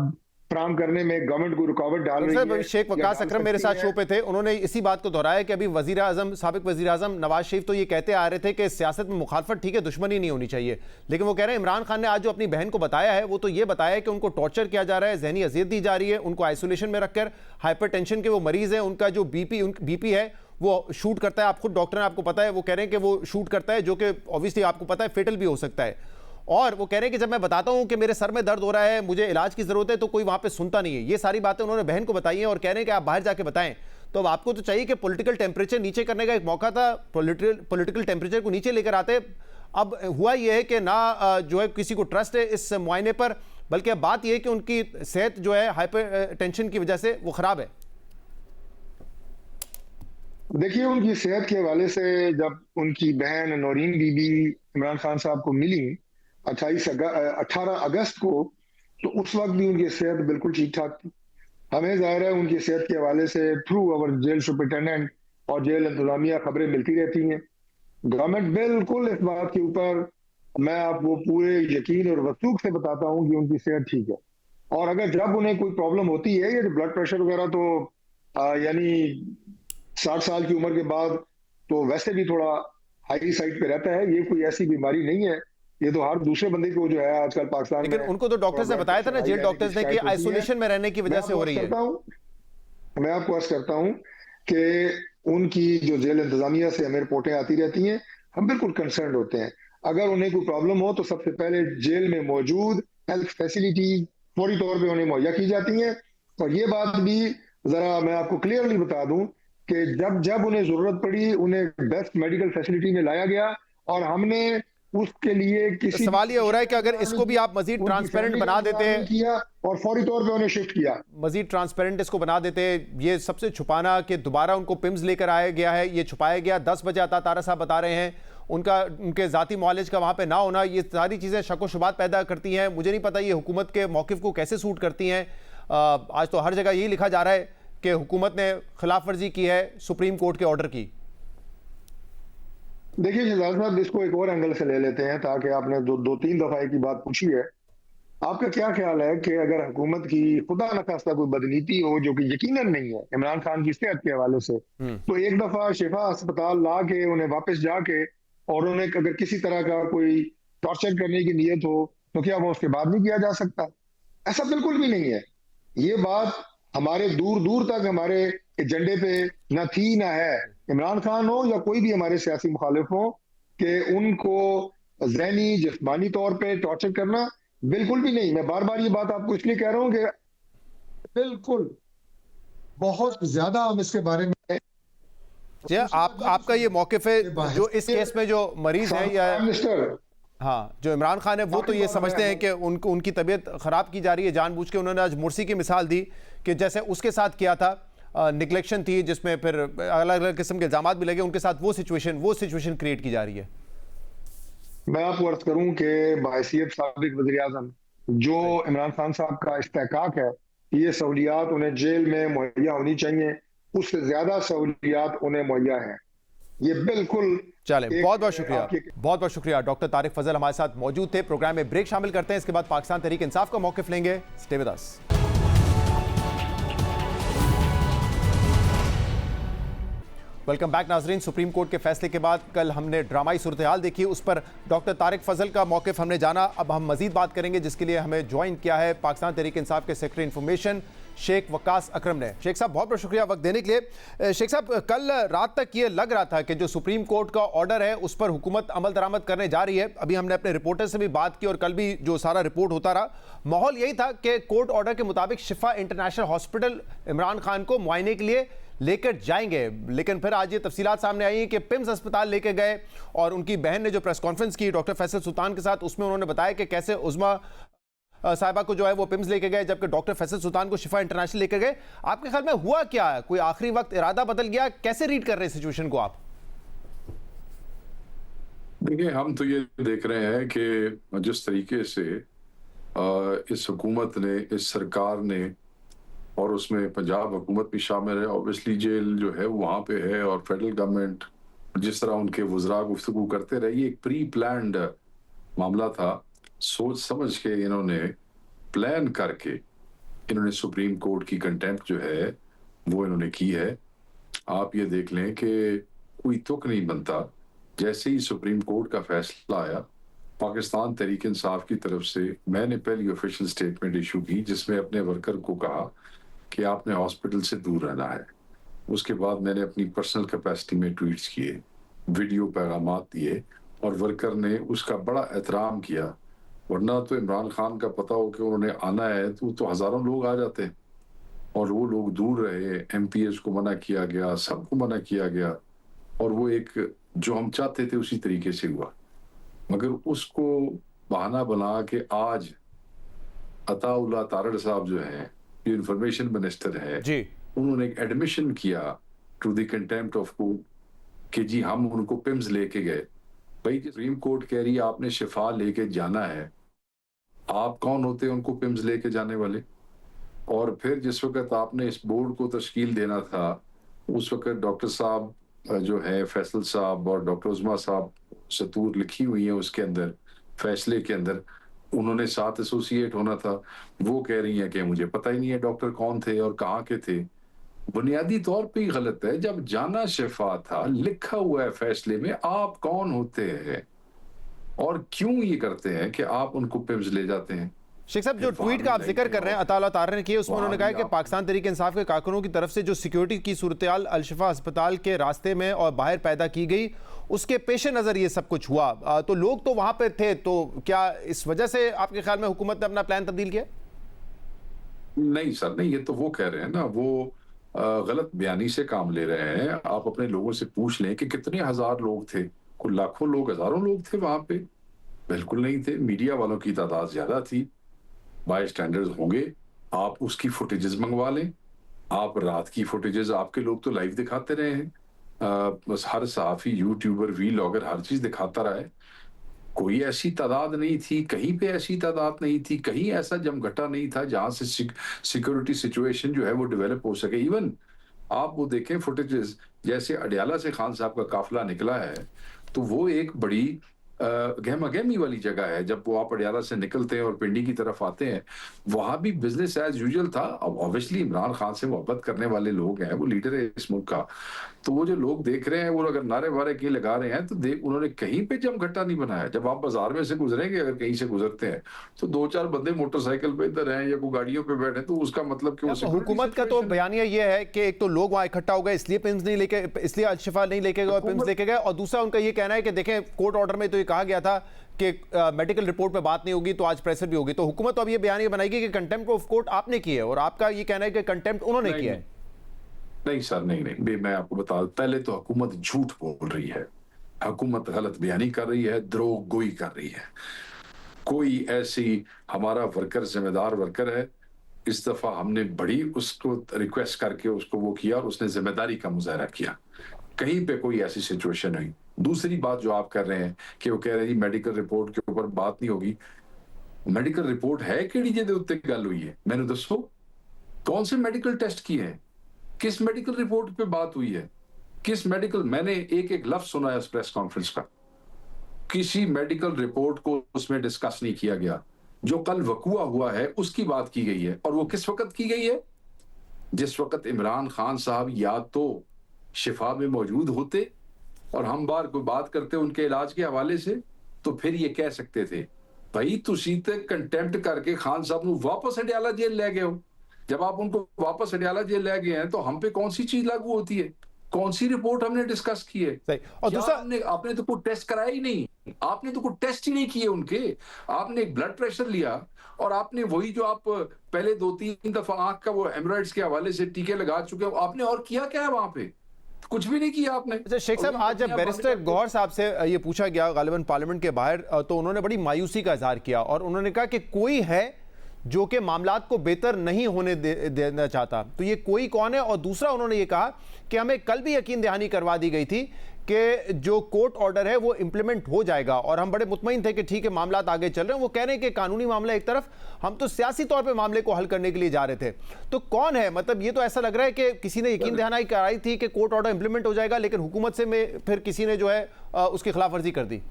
फराहम करने में गवर्नमेंट को रुकावट डाल रही है। शेख वकास अकरम मेरे साथ शो पे थे, उन्होंने इसी बात को दोहराया कि अभी वजीर आजम, साबिक वजीर आजम नवाज शरीफ तो ये कहते आ रहे थे कि सियासत में मुखालफत ठीक है, दुश्मनी नहीं होनी चाहिए, लेकिन वो कह रहे हैं इमरान खान ने आज जो अपनी बहन को बताया है वो तो ये बताया है कि उनको टॉर्चर किया जा रहा है, जहनी अजियत दी जा रही है, उनको आइसोलेशन में रखकर, हाइपरटेंशन के वो मरीज हैं, उनका जो बीपी है वो शूट करता है। आप खुद डॉक्टर हैं, आपको पता है, वो कह रहे हैं कि वो शूट करता है, जो कि ऑब्वियसली आपको पता है फेटल भी हो सकता है। और वो कह रहे हैं कि जब मैं बताता हूं कि मेरे सर में दर्द हो रहा है, मुझे इलाज की जरूरत है, तो कोई वहां पे सुनता नहीं है। ये सारी बातें उन्होंने बहन को बताई हैं और कह रहे हैं कि आप बाहर जाके बताएं। तो अब आपको तो चाहिए कि पॉलिटिकल टेम्परेचर नीचे करने का एक मौका था, पॉलिटिकल टेम्परेचर को नीचे लेकर आते। अब हुआ यह है कि ना जो है किसी को ट्रस्ट है इस मुआयने पर, बल्कि अब बात यह है कि उनकी सेहत जो है हाइपर टेंशन की वजह से वो खराब है। देखिए, उनकी सेहत के हवाले से जब उनकी बहन नौरीन बीबी इमरान खान साहब को मिली 18 अगस्त को, तो उस वक्त भी उनकी सेहत बिल्कुल ठीक ठाक थी। हमें जाहिर है उनकी सेहत के हवाले से थ्रू अवर जेल सुपरिटेंडेंट और जेल इंतजामिया खबरें मिलती रहती हैं। गवर्नमेंट बिल्कुल इस बात के ऊपर, मैं आपको पूरे यकीन और वसूख से बताता हूं कि उनकी सेहत ठीक है। और अगर जब उन्हें कोई प्रॉब्लम होती है, ये ब्लड प्रेशर वगैरह तो यानी 60 साल की उम्र के बाद तो वैसे भी थोड़ा हाई साइड पे रहता है, ये कोई ऐसी बीमारी नहीं है। ये तो हर दूसरे बंदे को जो है आजकल पाकिस्तान में, लेकिन उनको तो डॉक्टर्स ने बताया था ना, जेल डॉक्टर्स ने, कि आइसोलेशन में रहने की वजह से हो रही है। मैं आपको अर्ज करता हूं कि उनकी जो जेल इंतजामिया से हमें रिपोर्टें आती रहती हैं, हम बिल्कुल कंसर्न होते हैं। अगर उन्हें कोई प्रॉब्लम हो तो सबसे पहले जेल में मौजूद हेल्थ फैसिलिटी फौरी तौर पे उन्हें मुहैया की जाती है। और ये बात भी जरा मैं आपको क्लियरली बता दूं कि जब जब उन्हें जरूरत पड़ी उन्हें बेस्ट मेडिकल फैसिलिटी में लाया गया, और हमने उसके लिए किसी सवाल ये हो रहा है कि अगर इसको भी आप मजीद ट्रांसपेरेंट बना देते हैं, किया और फौरी तौर पे उन्हें शिफ्ट किया, मजीद ट्रांसपेरेंट इसको बना देते, ये सबसे छुपाना कि दोबारा उनको पिम्स लेकर आया गया है, ये छुपाया गया। 10 बजे अता तारा साहब बता रहे हैं उनके जाती मुआलिज का वहां पे ना होना, ये सारी चीजें शक व शुबात पैदा करती हैं। मुझे नहीं पता ये हुकूमत के मौकिफ को कैसे सूट करती हैं। आज तो हर जगह यही लिखा जा रहा है कि हुकूमत ने खिलाफ वर्जी की है सुप्रीम कोर्ट के ऑर्डर की। देखिए शहजाद साहब, इसको एक और एंगल से ले लेते हैं, ताकि आपने दो तीन दफा की बात पूछी है। आपका क्या ख्याल है कि अगर हुकूमत की खुदा न खास्ता कोई बदनीति हो, जो कि यकीनन नहीं है इमरान खान की सेहत के हवाले से, तो एक दफा शिफा अस्पताल ला के उन्हें वापस जाके और उन्हें अगर किसी तरह का कोई टॉर्चर करने की नीयत हो, तो क्या वो उसके बाद नहीं किया जा सकता? ऐसा बिल्कुल भी नहीं है। ये बात हमारे दूर दूर तक हमारे एजेंडे पे न थी न है। इमरान खान हो या कोई भी हमारे सियासी मुखालिफ हो, कि उनको ज़हनी जिस्मानी तौर पे टॉर्चर करना बिल्कुल भी नहीं। मैं बार बार ये बात आपको इसलिए कह रहा हूं कि बिल्कुल बहुत ज्यादा हम इसके बारे में आपका ये मौकिफ है, जो इस केस में जो मरीज है या हाँ जो इमरान खान है, वो तो ये समझते हैं कि उनकी तबीयत खराब की जा रही है जानबूझ के। उन्होंने आज मुर्सी की मिसाल दी कि जैसे उसके साथ किया था, निगलेक्शन थी जिसमें फिर अलग अलग किस्म के इल्जामात भी लगे, उनके साथ वो सिचुएशन क्रिएट की जा रही है। मैं आपको अर्ज करूं कि बहैसियत साबिक वज़ीर आज़म जो इमरान खान साहब का इस्तेहकाक है, ये सहूलियात उन्हें जेल में मुहैया होनी चाहिए, उससे ज्यादा सहूलियात उन्हें मुहैया है। ये बिल्कुल चलें, बहुत बहुत शुक्रिया, आपके बहुत बहुत शुक्रिया। डॉक्टर तारिक फजल हमारे साथ मौजूद थे। प्रोग्राम में ब्रेक शामिल करते हैं, इसके बाद पाकिस्तान तहरीक इंसाफ का मौकिफ लेंगे। Stay with us. Welcome back नाजरीन। सुप्रीम कोर्ट के फैसले के बाद कल हमने ड्रामाई सूरत हाल देखी, उस पर डॉक्टर तारिक फजल का मौकिफ हमने जाना। अब हम मजीद बात करेंगे, जिसके लिए हमें ज्वाइन किया है पाकिस्तान तहरीक इंसाफ के सेक्रेटरी इंफॉर्मेशन शेख वकास अकरम ने। शेख साहब, बहुत बहुत शुक्रिया वक्त देने के लिए। शेख साहब, कल रात तक ये लग रहा था कि जो सुप्रीम कोर्ट का ऑर्डर है उस पर हुकूमत अमल दरामद करने जा रही है। अभी हमने अपने रिपोर्टर से भी बात की और कल भी जो सारा रिपोर्ट होता रहा, माहौल यही था कि कोर्ट ऑर्डर के मुताबिक शिफा इंटरनेशनल हॉस्पिटल इमरान खान को मुआयने के लिए लेकर जाएंगे। लेकिन फिर आज ये तफसीलात सामने आई कि पिम्स अस्पताल लेके गए और उनकी बहन ने जो प्रेस कॉन्फ्रेंस की डॉक्टर फैसल सुल्तान के साथ, उसमें उन्होंने बताया कि कैसे उज़मा साहिबा को जो है वो पिम्स लेके गए, जबकि डॉक्टर फैसल सुल्तान को शिफा इंटरनेशनल लेकर गए। आपके ख्याल में हुआ क्या है? कोई आखिरी वक्त इरादा बदल गया? कैसे रीड कर रहे हैं सिचुएशन को आप? देखिए, हम तो ये देख रहे हैं कि जिस तरीके से इस हुकूमत ने, इस सरकार ने, और उसमें पंजाब हुकूमत भी शामिल है, ऑब्वियसली जेल जो है वहाँ पे है, और फेडरल गवर्नमेंट जिस तरह उनके वज़रा गुफ्तगू करते रहे, ये एक प्री प्लान्ड मामला था। सोच समझ के इन्होंने प्लान करके इन्होंने सुप्रीम कोर्ट की कंटेम्प्ट जो है वो इन्होंने की है। आप ये देख लें कि कोई तुक नहीं बनता। जैसे ही सुप्रीम कोर्ट का फैसला आया, पाकिस्तान तहरीक इंसाफ की तरफ से मैंने पहली ऑफिशियल स्टेटमेंट इशू की, जिसमें अपने वर्कर को कहा कि आपने हॉस्पिटल से दूर रहना है। उसके बाद मैंने अपनी पर्सनल कैपेसिटी में ट्वीट्स किए, वीडियो पैगामात दिए, और वर्कर ने उसका बड़ा एहतराम किया। वरना तो इमरान खान का पता हो कि उन्होंने आना है तो हज़ारों लोग आ जाते हैं, और वो लोग दूर रहे। MPs को मना किया गया, सबको मना किया गया, और वो एक जो हम चाहते थे उसी तरीके से हुआ। मगर उसको बहाना बना के आज अताउल्लाह तारड़ साहब जो हैं, जो इंफॉर्मेशन मिनिस्टर है, उन्होंने एक एडमिशन किया to the contempt of court कि जी हम उनको पिम्स लेके गए। भाई, सुप्रीम कोर्ट कह रही है आपने शिफा लेके जाना है, आप कौन होते हैं उनको पिम्स लेके जाने वाले? और फिर जिस वक्त आपने इस बोर्ड को तश्कील देना था, उस वक्त डॉक्टर साहब जो है, फैसल साहब और डॉक्टर उज़मा साहब, सतूर लिखी हुई है उसके अंदर, फैसले के अंदर, उन्होंने साथ एसोसिएट होना था। वो कह रही हैं कि मुझे पता ही नहीं है डॉक्टर कौन थे और कहाँ के थे। बुनियादी तौर पे ही गलत है। जब जाना शिफा था, लिखा हुआ है फैसले में, आप कौन होते हैं और क्यों ये करते हैं कि आप उनको पिम्स ले जाते हैं? शेख साहब, जो ट्वीट का आप जिक्र कर रहे हैं अताउल्लाह तारड़ ने किया, उसमें उन्होंने कहा कि पाकिस्तान तहरीक इंसाफ के कारकुनों की तरफ से जो सिक्योरिटी की सूरत-ए-हाल अल-शिफा अस्पताल के रास्ते में और बाहर पैदा की गई, उसके पेश नज़र ये सब कुछ हुआ। तो लोग तो वहां पे थे, तो क्या इस वजह से आपके ख्याल में हुकूमत ने अपना प्लान तब्दील किया? नहीं सर, नहीं, ये तो वो कह रहे हैं ना, वो गलत बयानी से काम ले रहे हैं। आप अपने लोगों से पूछ लें कि कितने हजार लोग थे। कोई लाखों लोग, हजारों लोग थे वहां पे? बिल्कुल नहीं थे। मीडिया वालों की तादाद ज्यादा थी, बाय स्टैंडर्ड्स होंगे। आप उसकी फुटेजेस मंगवा लें, आप रात की फुटेजेस, आपके लोग तो लाइव दिखाते रहे हैं। बस हर सहाफी, यूट्यूबर, वीलॉगर हर चीज दिखाता रहा है। कोई ऐसी तादाद नहीं थी, कहीं पे ऐसी तादाद नहीं थी, कहीं ऐसा जमघटा नहीं था जहां से सिक्योरिटी सिचुएशन जो है वो डेवलप हो सके। इवन आप वो देखें फुटेजेस, जैसे अडियाला से खान साहब का काफिला निकला है, तो वो एक बड़ी गहमा गहमी वाली जगह है। जब वो आप अडियाला से निकलते हैं और पिंडी की तरफ आते हैं, वहां भी बिजनेस एज यूजुअल था। अब ऑब्वियसली इमरान खान से मोहब्बत करने वाले लोग हैं, वो लीडर है इस मुल्क का, तो वो जो लोग देख रहे हैं, वो अगर नारे वारे के लगा रहे हैं, तो उन्होंने कहीं पे जमघटा नहीं बनाया। जब आप बाजार में से गुजरेंगे, अगर कहीं से गुजरते हैं, तो 2-4 बंदे मोटरसाइकिल पे इधर हैं या कोई गाड़ियों पे बैठे, तो उसका मतलब क्यों? हुकूमत का तो बयानिया ये है कि एक तो लोग वहां इकट्ठा हो गए, इसलिए पिम्स नहीं लेके, इसलिए अल-शिफा नहीं लेके गए और पिम्स लेके गए, और दूसरा उनका ये कहना है कि देखें कोर्ट ऑर्डर में तो ये कहा गया था कि मेडिकल रिपोर्ट पे बात नहीं होगी, तो आज प्रेशर भी होगी। तो हुकूमत तो अब ये बयानिया बनाएगी कि कंटेम्प्ट ऑफ कोर्ट आपने की है, और आपका ये कहना है कि कंटेम्प्ट उन्होंने किया है। नहीं सर, नहीं, मैं आपको बता, पहले तो हुकूमत झूठ बोल रही है, हुकूमत गलत बयानी कर रही है, द्रोह गोई कर रही है। कोई ऐसी, हमारा वर्कर जिम्मेदार वर्कर है, इस दफा हमने बड़ी उसको रिक्वेस्ट करके उसको वो किया, और उसने जिम्मेदारी का मुजाहरा किया। कहीं पे कोई ऐसी सिचुएशन नहीं। दूसरी बात जो आप कर रहे हैं कि वो कह रहे हैं मेडिकल रिपोर्ट के ऊपर बात नहीं होगी। मेडिकल रिपोर्ट है किहड़ी जेदे उत्ते गल हुई है? मैंने दसो, कौन से मेडिकल टेस्ट किए हैं? किस मेडिकल रिपोर्ट पे बात हुई है? किस मेडिकल, मैंने एक एक लफ्ज सुना है उस प्रेस कॉन्फ्रेंस का, किसी मेडिकल रिपोर्ट को उसमें डिस्कस नहीं किया गया। जो कल वकुआ हुआ है उसकी बात की गई है, और वो किस वक्त की गई है? जिस वक्त इमरान खान साहब या तो शिफा में मौजूद होते और हम बार कोई बात करते उनके इलाज के हवाले से, तो फिर ये कह सकते थे भाई तुसी ते कंटेम्प्ट करके खान साहब को वापस अडियाला जेल ले गए हो। जब आप उनको वापस अडियाला जेल ले गए हैं तो हम पे कौन सी चीज लागू होती है? कौन सी रिपोर्ट हमने डिस्कस की है? सही। और दूसरा, आपने तो कोई टेस्ट कराया ही नहीं, आपने तो कोई टेस्ट ही नहीं किए उनके। आपने एक ब्लड प्रेशर लिया और आपने वही जो आप पहले 2-3 दफा आंख का वो हेमोरॉइड्स के हवाले से टीके लगा चुके हो, आपने और किया क्या है वहां पे? कुछ भी नहीं किया आपने। अच्छा शेख साहब, आज जब बैरिस्टर गौहर साहब से ये पूछा गया गालिबन पार्लियामेंट के बाहर, तो उन्होंने बड़ी मायूसी का इजहार किया और उन्होंने कहा कि कोई है जो कि मामलात को बेहतर नहीं होने देना चाहता, तो ये कोई कौन है? और दूसरा उन्होंने ये कहा कि हमें कल भी यकीन दहानी करवा दी गई थी कि जो कोर्ट ऑर्डर है वो इंप्लीमेंट हो जाएगा और हम बड़े मुतमईन थे कि ठीक है मामलात आगे चल रहे हैं। वो कह रहे हैं कि कानूनी मामला एक तरफ, हम तो सियासी तौर पे मामले को हल करने के लिए जा रहे थे। तो कौन है? मतलब ये तो ऐसा लग रहा है कि किसी ने यकीन दहानी कराई थी कि कोर्ट ऑर्डर इंप्लीमेंट हो जाएगा, लेकिन हुकूमत से में फिर किसी ने जो है उसकी खिलाफ वर्जी कर दी।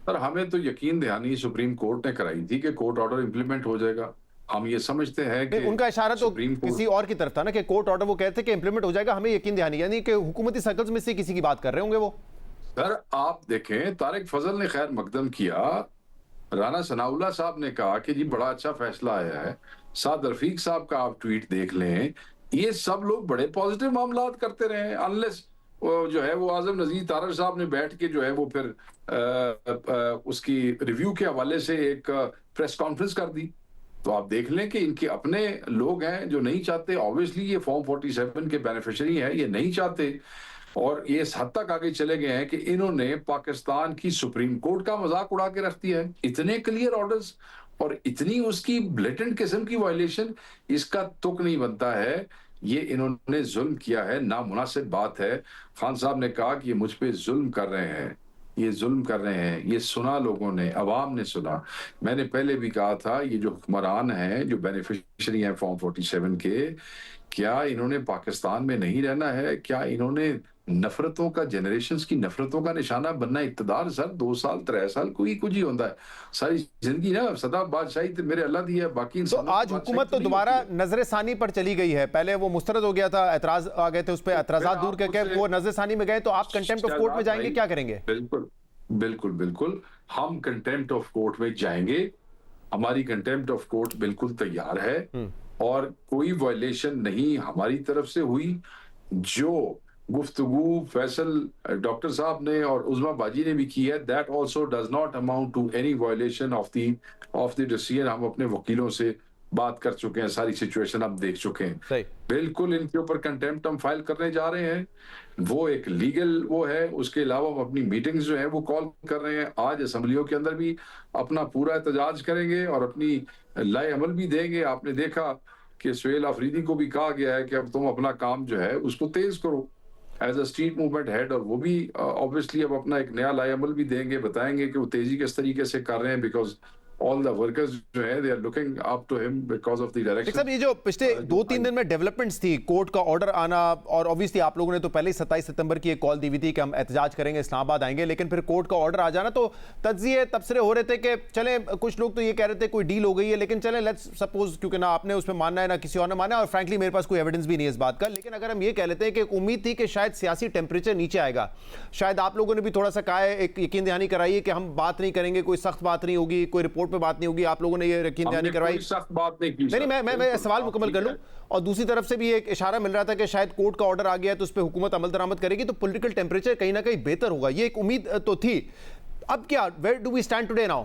पर हमें तो यकीन दहानी सुप्रीम कोर्ट ने कराई थी कि कोर्ट ऑर्डर इंप्लीमेंट हो जाएगा। हम ये समझते हैं कि उनका इशारा तो किसी और की तरफ था ना, कि कोर्ट ऑर्डर वो कहते हैं कि इंप्लीमेंट हो जाएगा, हमें यकीन दहानी, यानी कि हुकूमती सर्कल्स में से किसी की बात कर रहे होंगे वो। सर आप देखें, तारिक फजल ने खैर मकदम किया, राना सनाउल्लाह साहब ने कहा कि जी बड़ा अच्छा फैसला आया है, साद रफीक साहब का आप ट्वीट देख लें, ये सब लोग बड़े पॉजिटिव मामलात करते रहे, अनलेस जो है वो आजम नजीर तारड़ साहब ने बैठ के जो है वो फिर उसकी रिव्यू के हवाले से एक प्रेस कॉन्फ्रेंस कर दी। तो आप देख लें कि इनके अपने लोग हैं जो नहीं चाहते, ऑब्वियसली ये फॉर्म 47 के बेनिफिशियरी हैं, ये नहीं चाहते, और ये इस हद तक आगे चले गए हैं कि इन्होंने पाकिस्तान की सुप्रीम कोर्ट का मजाक उड़ा के रख दिया है। इतने क्लियर ऑर्डर्स और इतनी उसकी ब्लेटेंट किस्म की वायलेशन, इसका तुक नहीं बनता है। ये इन्होंने जुल्म किया है, नामुनासिब बात है। खान साहब ने कहा कि ये मुझ पे जुल्म कर रहे हैं, ये जुल्म कर रहे हैं, ये सुना लोगों ने, अवाम ने सुना। मैंने पहले भी कहा था, ये जो हुक्मरान हैं, जो बेनिफिशियरी हैं फॉर्म 47 के, क्या इन्होंने पाकिस्तान में नहीं रहना है? क्या इन्होंने नफरतों का, जनरेशंस की नफरतों का निशाना बनना? इक्तदार सर 2 साल 3 साल कोई कुछ ही होता है, सारी जिंदगी ना सदा बादशाही तो मेरे अल्लाह दी है, बाकी तो आज हुकूमत तो दोबारा नजर सानी पर चली गई है। पहले वो मुस्तरद हो गया था, एतराज आ गए थे, उस पर एतराजात दूर करके वो नजर सानी में गए, तो आप कंटेम्प्ट ऑफ कोर्ट में जाएंगे, क्या करेंगे? बिल्कुल बिल्कुल बिल्कुल, हम कंटेम्प्ट ऑफ कोर्ट में जाएंगे। हमारी कंटेम्प्ट ऑफ कोर्ट बिल्कुल तैयार है और कोई वायलेशन नहीं हमारी तरफ से हुई। जो गुफ्तगू फैसल डॉक्टर साहब ने और उज़मा बाजी ने भी की है, that also does not amount to any violation of the decision. हम अपने वकीलों से बात कर चुके हैं, सारी सिचुएशन हम देख चुके हैं। बिल्कुल इनके ऊपर कंटेम्प्ट हम फाइल करने जा रहे हैं, वो एक लीगल वो है। उसके अलावा हम अपनी मीटिंग्स जो है वो कॉल कर रहे हैं। आज असम्बलियों के अंदर भी अपना पूरा एहतजाज करेंगे और अपनी लाए अमल भी देंगे। आपने देखा कि सुहेल आफरीदी को भी कहा गया है कि अब तुम अपना काम जो है उसको तेज करो as a street movement head, और वो भी ऑब्वियसली अब अपना एक नया लाए अमल भी देंगे, बताएंगे कि वो तेजी किस तरीके से कर रहे हैं, बिकॉज all the workers जो है they are looking up to him because of the direction। साहब, ये जो पिछले 2-3 दिन में डेवलपमेंट्स थी, कोर्ट का ऑर्डर आना, और ऑब्वियसली आप लोगों ने तो पहले ही 27 सितंबर की एक कॉल दी हुई थी कि हम एहतजाज करेंगे, इस्लामाबाद आएंगे, लेकिन फिर कोर्ट का ऑर्डर आ जाना, तो तज्जिए तबसरे हो रहे थे कि चले, कुछ लोग तो ये कह रहे थे कोई डील हो गई है, लेकिन चले लेट्स सपोज, क्योंकि ना आपने उसमें मानना है ना किसी और ने माना, और फ्रैंकली मेरे पास कोई एविडेंस भी नहीं है इस बात का, लेकिन अगर हम ये कह लेते हैं कि उम्मीद थी कि शायद सियासी टेम्परेचर नीचे आएगा, शायद आप लोगों ने भी थोड़ा सा कहा है, एक यकीन दहानी कराई है कि हम बात नहीं करेंगे, कोई सख्त बात नहीं होगी, कोई रिपोर्ट पे बात नहीं होगी, आप लोगों ने ये यकीन दहानी करवाई, सख्त बात नहीं की। नहीं, मैं सवाल मुकम्मल कर लूं। और दूसरी तरफ से भी एक इशारा मिल रहा था कि शायद कोर्ट का ऑर्डर आ गया है तो उस पर हुकूमत अमल दरामद करेगी, तो पॉलिटिकल टेम्परेचर कहीं ना कहीं बेहतर होगा, ये एक उम्मीद तो थी। अब क्या, where do we stand today now?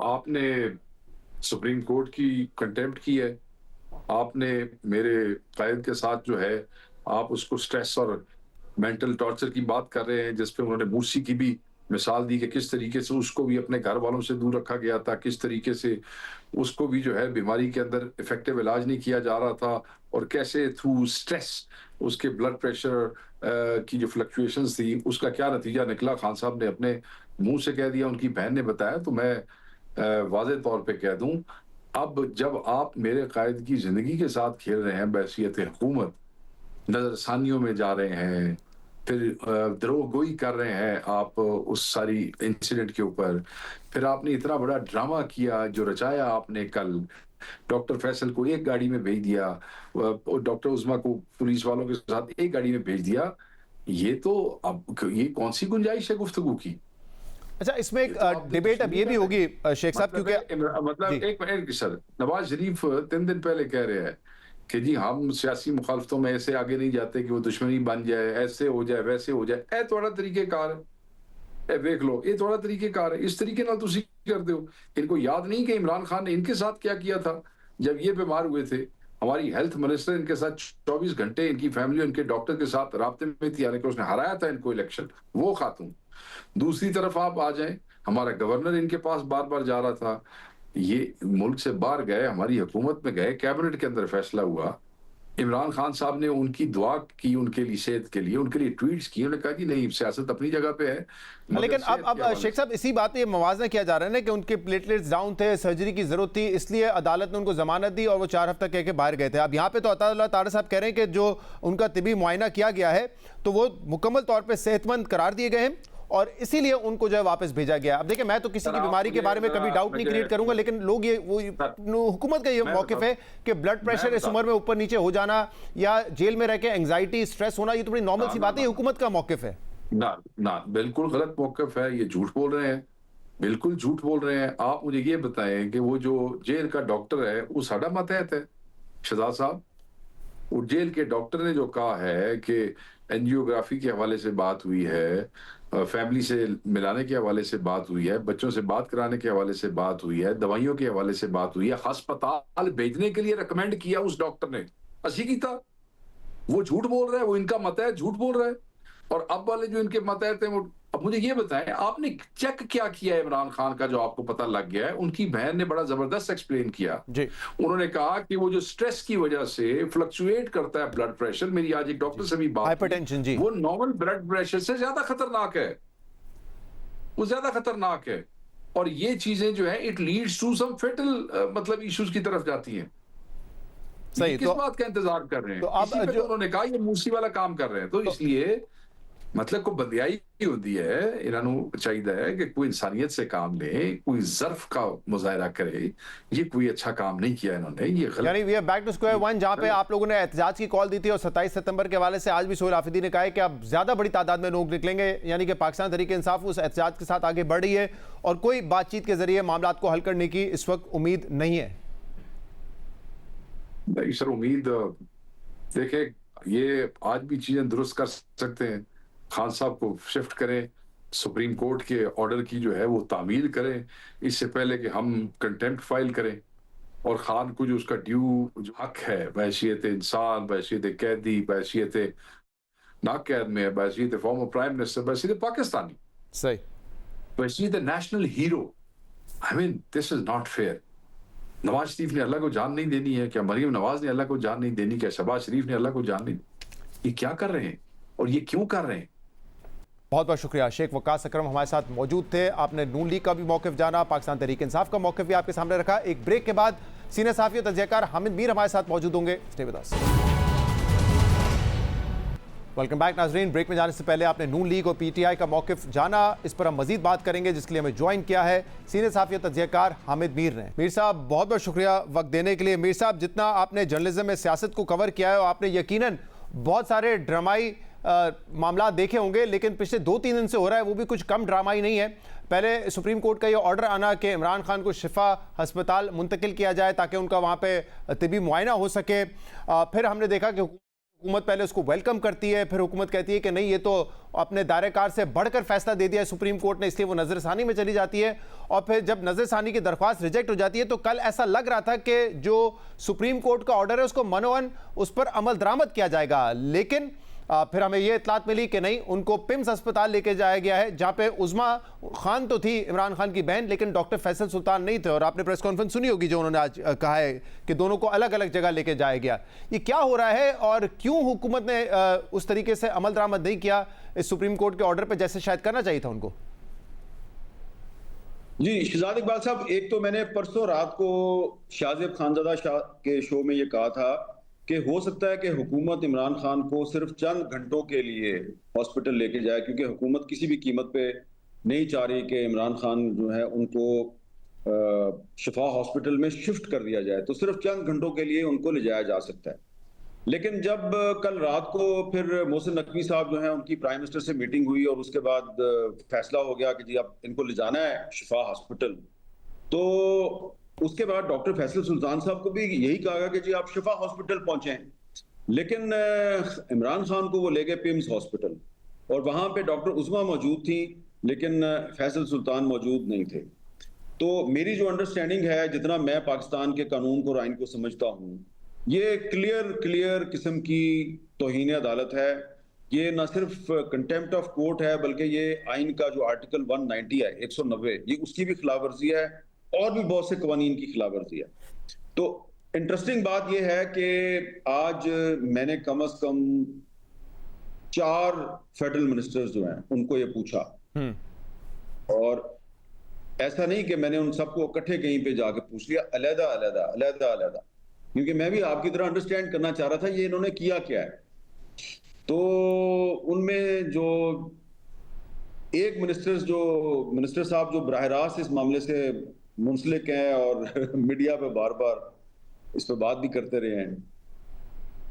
आपने सुप्रीम कोर्ट की कंटेम्प्ट की है, आपने मेरे कायद के साथ जो है आप उसको स्ट्रेस और मेंटल टॉर्चर की बात कर रहे हैं, जिसपे उन्होंने मूर्सी की भी मिसाल दी कि किस तरीके से उसको भी अपने घर वालों से दूर रखा गया था, किस तरीके से उसको भी जो है बीमारी के अंदर इफेक्टिव इलाज नहीं किया जा रहा था, और कैसे थ्रू स्ट्रेस उसके ब्लड प्रेशर की जो फ्लक्चुएशंस थी उसका क्या नतीजा निकला। खान साहब ने अपने मुंह से कह दिया, उनकी बहन ने बताया, तो मैं वाज़े तौर पे कह दूं, अब जब आप मेरे कायद की जिंदगी के साथ खेल रहे हैं बैसियत हुकूमत, नजरसानियों में जा रहे हैं, फिर द्रोहगोई कर रहे हैं आप उस सारी इंसिडेंट के ऊपर, फिर आपने इतना बड़ा ड्रामा किया जो रचाया आपने कल, डॉक्टर फैसल को एक गाड़ी में भेज दिया और डॉक्टर उस्मा को पुलिस वालों के साथ एक गाड़ी में भेज दिया। ये तो अब ये कौन सी गुंजाइश है गुफ्तगू की? अच्छा, इसमें एक डिबेट अब ये भी होगी शेख साहब, क्योंकि मतलब एक मिनट सर, नवाज शरीफ 3 दिन पहले कह रहे हैं कि जी हम सियासी मुखालफतों में ऐसे आगे नहीं जाते कि वो दुश्मनी बन जाए, ऐसे हो जाए वैसे हो जाए। ए थोड़ा तरीकेकार है, देख लो, ये थोड़ा तरीकेकार है, इस तरीके नाल तुसी करते हो। इनको याद नहीं कि इमरान खान ने इनके साथ क्या किया था जब ये बीमार हुए थे? हमारी हेल्थ मिनिस्टर इनके साथ 24 घंटे इनकी फैमिली इनके डॉक्टर के साथ राब्ते में थी, यानी कि उसने हराया था इनको इलेक्शन, वो खातून। दूसरी तरफ आप आ जाएं, हमारा गवर्नर इनके पास बार बार जा रहा था, ये मुल्क से बाहर गए, हमारी हुकूमत में गए, कैबिनेट के अंदर फैसला हुआ, इमरान खान साहब ने उनकी दुआ की उनके लिए, सेहत के लिए, उनके लिए ट्वीट्स किए, उन्होंने कहा कि नहीं सियासत अपनी जगह पे है। लेकिन अब शेख साहब इसी बात पे मवाजना किया जा रहा है ना कि उनके प्लेटलेट्स डाउन थे, सर्जरी की जरूरत थी, इसलिए अदालत ने उनको जमानत दी और वो 4 हफ्ता कह के बाहर गए थे। अब यहाँ पे तो अताउल्लाह तारा साहब कह रहे हैं कि जो उनका तिबी मुआयना किया गया है तो वो मुकम्मल तौर पर सेहतमंद करार दिए गए हैं और इसीलिए उनको जो है वापस भेजा गया। अब देखिए, मैं तो किसी की बीमारी के बारे में कभी डाउट नहीं क्रिएट करूंगा, लेकिन लोग ये वो हुकूमत का ये मौकिफ है कि ब्लड प्रेशर इस उम्र में ऊपर नीचे हो जाना या जेल में रह के एंग्जाइटी स्ट्रेस होना, ये तो बड़ी नॉर्मल सी बात है, हुकूमत का मौकिफ है। ना बिल्कुल गलत मौकिफ है, ये झूठ बोल रहे हैं, बिल्कुल झूठ बोल रहे हैं। आप मुझे ये बताएं कि वो जो जेल का डॉक्टर है वो साडा मातहत है शहजाद साहब? वो जेल के डॉक्टर ने जो कहा है कि एंजियोग्राफी के हवाले से बात हुई है, फैमिली से मिलाने के हवाले से बात हुई है, बच्चों से बात कराने के हवाले से बात हुई है, दवाइयों के हवाले से बात हुई है, अस्पताल भेजने के लिए रिकमेंड किया उस डॉक्टर ने, असी की था। वो झूठ बोल रहा है, वो इनका मतहत झूठ बोल रहा है। और अब वाले जो इनके मतहत हैं वो, अब मुझे ये बताएं आपने चेक क्या किया है इमरान खान का जो आपको पता लग गया है? उनकी बहन ने बड़ा जबरदस्त एक्सप्लेन किया जी। उन्होंने कहा कि वो जो स्ट्रेस की वजह से फ्लक्चुएट करता है ब्लड प्रेशर, मेरी आज एक डॉक्टर से भी बात, हाइपरटेंशन जी, वो नॉर्मल ब्लड प्रेशर से ज्यादा खतरनाक है, वो ज्यादा खतरनाक है। और ये चीजें जो है it leads to some fatal मतलब इश्यूज की तरफ जाती हैं। सही, किस बात का इंतजार कर रहे हैं? तो अब जो उन्होंने कहा ये मूसी वाला काम कर रहे हैं, तो इसलिए मतलब को बंदियाई होती है, इन्होंने चाहिए है कि कोई इंसानियत से काम ले, कोई ज़र्फ का मुजाहरा करे। ये कोई अच्छा काम नहीं किया इन्होंने, ये गलत। यानी we are back to square one, जहां पे आप लोगों ने एहतजाज की कॉल दी थी और 27 सितंबर के हवाले से आज भी सोहेल आफरीदी ने कहा है कि अब ज्यादा बड़ी तादाद में लोग निकलेंगे, यानी कि पाकिस्तान तहरीक इंसाफ उस एहतजाज के साथ आगे बढ़ रही है और कोई बातचीत के जरिए मामला को हल करने की इस वक्त उम्मीद नहीं है। नहीं सर, उम्मीद देखे, ये आज भी चीजें दुरुस्त कर सकते हैं। खान साहब को शिफ्ट करें, सुप्रीम कोर्ट के ऑर्डर की जो है वो तामील करें, इससे पहले कि हम कंटेम्प्ट फाइल करें, और खान को जो उसका ड्यू जो हक है बहैसियत इंसान, बहैसियत कैदी, बहैसियत नाकैद में, बहैसियत फॉर्मर प्राइम मिनिस्टर, बहैसियत पाकिस्तानी, सही, बहैसियत national hero, I mean this is not fair. Nawaz Sharif ने अल्लाह को जान नहीं देनी है क्या? मरियम नवाज ने अल्लाह को जान नहीं देनी क्या? शहबाज शरीफ ने अल्लाह को जान नहीं? ये क्या कर रहे हैं और ये क्यों कर रहे हैं? बहुत बहुत शुक्रिया। शेख वकास अकरम हमारे साथ मौजूद थे। आपने नून लीग का भी मौक़िफ़ जाना, पाकिस्तान तहरीक इंसाफ का मौक़िफ़ भी आपके सामने रखा। एक ब्रेक के बाद सीनियर सहाफ़ी और तजज़ियाकार हामिद मीर हमारे साथ मौजूद होंगे। Stay with us. Welcome back नाज़रीन। ब्रेक में जाने से पहले आपने नून लीग और PTI का मौक़िफ़ जाना, इस पर हम मजीद बात करेंगे, जिसके लिए हमें ज्वाइन किया है सीनियर सहाफ़ी और तजज़ियाकार हामिद मीर ने। मीर साहब बहुत बहुत शुक्रिया वक्त देने के लिए। मीर साहब, जितना आपने जर्नलिज्म में सियासत को कवर किया है, आपने यकीनन बहुत सारे ड्रामाई मामला देखे होंगे, लेकिन पिछले 2-3 दिन से हो रहा है वो भी कुछ कम ड्रामाई नहीं है। पहले सुप्रीम कोर्ट का ये ऑर्डर आना कि इमरान खान को शिफा अस्पताल मुंतकिल किया जाए ताकि उनका वहाँ पे तिबी मुआयना हो सके। फिर हमने देखा कि हुकूमत पहले उसको वेलकम करती है, फिर हुकूमत कहती है कि नहीं, ये तो अपने दायरेकार से बढ़कर फैसला दे दिया है सुप्रीम कोर्ट ने, इसलिए वो नज़रसानी में चली जाती है। और फिर जब नज़रसानी की दरख्वास्त रिजेक्ट हो जाती है तो कल ऐसा लग रहा था कि जो सुप्रीम कोर्ट का ऑर्डर है उसको मनोवन उस पर अमल दरामद किया जाएगा, लेकिन फिर हमें यह इतलात मिली कि नहीं, उनको पिम्स अस्पताल लेके जाया गया है, जहां पे उज़मा खान तो थी इमरान खान की बहन, लेकिन डॉक्टर फैसल सुल्तान नहीं थे। और आपने प्रेस कॉन्फ्रेंस सुनी होगी जो उन्होंने आज कहा है कि दोनों को अलग अलग जगह लेके जाया गया। ये क्या हो रहा है और क्यों हुकूमत ने उस तरीके से अमल दरामद नहीं किया इस सुप्रीम कोर्ट के ऑर्डर पर जैसे शायद करना चाहिए था उनको? जी शहजाद इकबाल साहब, एक तो मैंने परसों रात को शाहजेब खानजादा शाह के शो में ये कहा था कि हो सकता है कि हुकूमत इमरान खान को सिर्फ चंद घंटों के लिए हॉस्पिटल लेके जाए, क्योंकि हुकूमत किसी भी कीमत पे नहीं चाह रही कि इमरान खान जो है उनको शिफा हॉस्पिटल में शिफ्ट कर दिया जाए, तो सिर्फ चंद घंटों के लिए उनको ले जाया जा सकता है। लेकिन जब कल रात को फिर मोहसिन नकवी साहब जो है उनकी प्राइम मिनिस्टर से मीटिंग हुई और उसके बाद फैसला हो गया कि जी अब इनको ले जाना है शिफा हॉस्पिटल, तो उसके बाद डॉक्टर फैसल सुल्तान साहब को भी यही कहा गया कि जी आप शिफा हॉस्पिटल पहुंचे, लेकिन इमरान खान को वो ले गए पिम्स हॉस्पिटल और वहां पे डॉक्टर उस्मा मौजूद थी लेकिन फैसल सुल्तान मौजूद नहीं थे। तो मेरी जो अंडरस्टैंडिंग है, जितना मैं पाकिस्तान के कानून को और आइन को समझता हूँ, ये क्लियर किस्म की तौहीन अदालत है। ये ना सिर्फ कंटेम्प्ट ऑफ कोर्ट है बल्कि ये आइन का जो आर्टिकल 190 है 190, ये उसकी भी खिलाफ वर्जी है और भी बहुत से कवानीन की खिलाफ वर्जी है। तो इंटरेस्टिंग बात यह है कि आज मैंने कम से कम 4 फेडरल मिनिस्टर्स जो हैं उनको ये पूछा, और ऐसा नहीं कि मैंने उन सबको इकट्ठे कहीं पे जाके पूछ लिया, अलग-अलग, क्योंकि मैं भी आपकी तरह अंडरस्टैंड करना चाह रहा था ये इन्होंने किया क्या है। तो उनमें जो एक मिनिस्टर साहब जो बराह रास्त इस मामले से मुंसलिक हैं और मीडिया पे बार बार इस पे बात भी करते रहे हैं,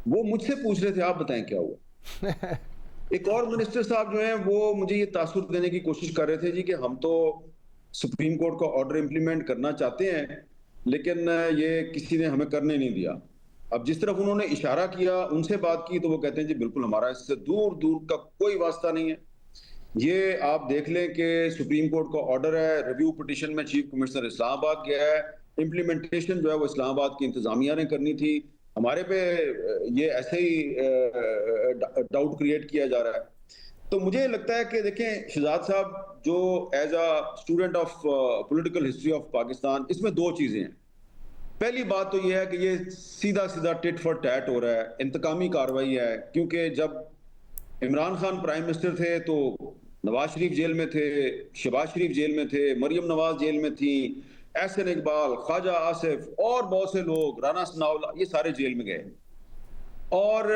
वो मुझसे पूछ रहे थे आप बताएं क्या हुआ। एक और मिनिस्टर साहब जो हैं वो मुझे ये तासुर देने की कोशिश कर रहे थे जी कि हम तो सुप्रीम कोर्ट का ऑर्डर इंप्लीमेंट करना चाहते हैं लेकिन ये किसी ने हमें करने नहीं दिया। अब जिस तरफ उन्होंने इशारा किया, उनसे बात की, तो वो कहते हैं जी बिल्कुल हमारा इससे दूर दूर का कोई वास्ता नहीं है। ये आप देख लें कि सुप्रीम कोर्ट का ऑर्डर है, रिव्यू पिटीशन में चीफ कमिश्नर इस्लामाबाद गया है, इम्प्लीमेंटेशन जो है वो इस्लामाबाद की इंतजामिया ने करनी थी। हमारे पे ये ऐसे ही डाउट क्रिएट किया जा रहा है। तो मुझे लगता है कि देखें शहजाद साहब जो as a student of political history of Pakistan, इसमें 2 चीजें हैं। पहली बात तो ये है कि ये सीधा टिट फॉर टैट हो रहा है, इंतकामी कार्रवाई है, क्योंकि जब इमरान खान प्राइम मिनिस्टर थे तो नवाज शरीफ जेल में थे, शहबाज शरीफ जेल में थे, मरियम नवाज जेल में थी, एहसन इकबाल, ख्वाजा आसिफ और बहुत से लोग, राना सनाउल्लाह, ये सारे जेल में गए। और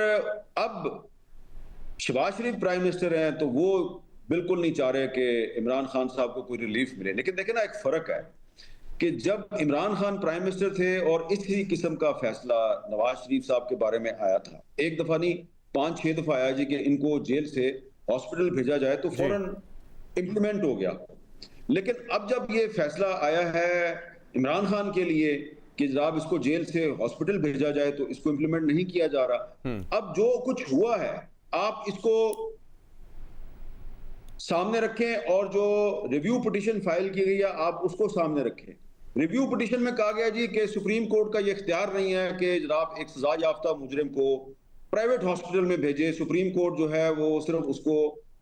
अब शहबाज शरीफ प्राइम मिनिस्टर हैं तो वो बिल्कुल नहीं चाह रहे कि इमरान खान साहब को कोई रिलीफ मिले। लेकिन देखें ना, एक फर्क है कि जब इमरान खान प्राइम मिनिस्टर थे और इसी किस्म का फैसला नवाज शरीफ साहब के बारे में आया था, एक दफा नहीं 5-6 दफा आया जी कि इनको जेल से हॉस्पिटल भेजा जाए, तो फौरन इंप्लीमेंट हो गया। लेकिन अब जब ये फैसला आया है इमरान खान के लिए कि जनाब इसको जेल से हॉस्पिटल भेजा जाए, तो इसको इंप्लीमेंट नहीं किया जा रहा। अब जो कुछ हुआ है आप इसको सामने रखें और जो रिव्यू पिटीशन फाइल की गई है आप उसको सामने रखें। रिव्यू पिटीशन में कहा गया जी कि सुप्रीम कोर्ट का ये इख्तियार नहीं है कि जनाब एक सजा याफ्ता मुजरिम को प्राइवेट हॉस्पिटल में भेजे। सुप्रीम कोर्ट जो है वो सिर्फ उसको,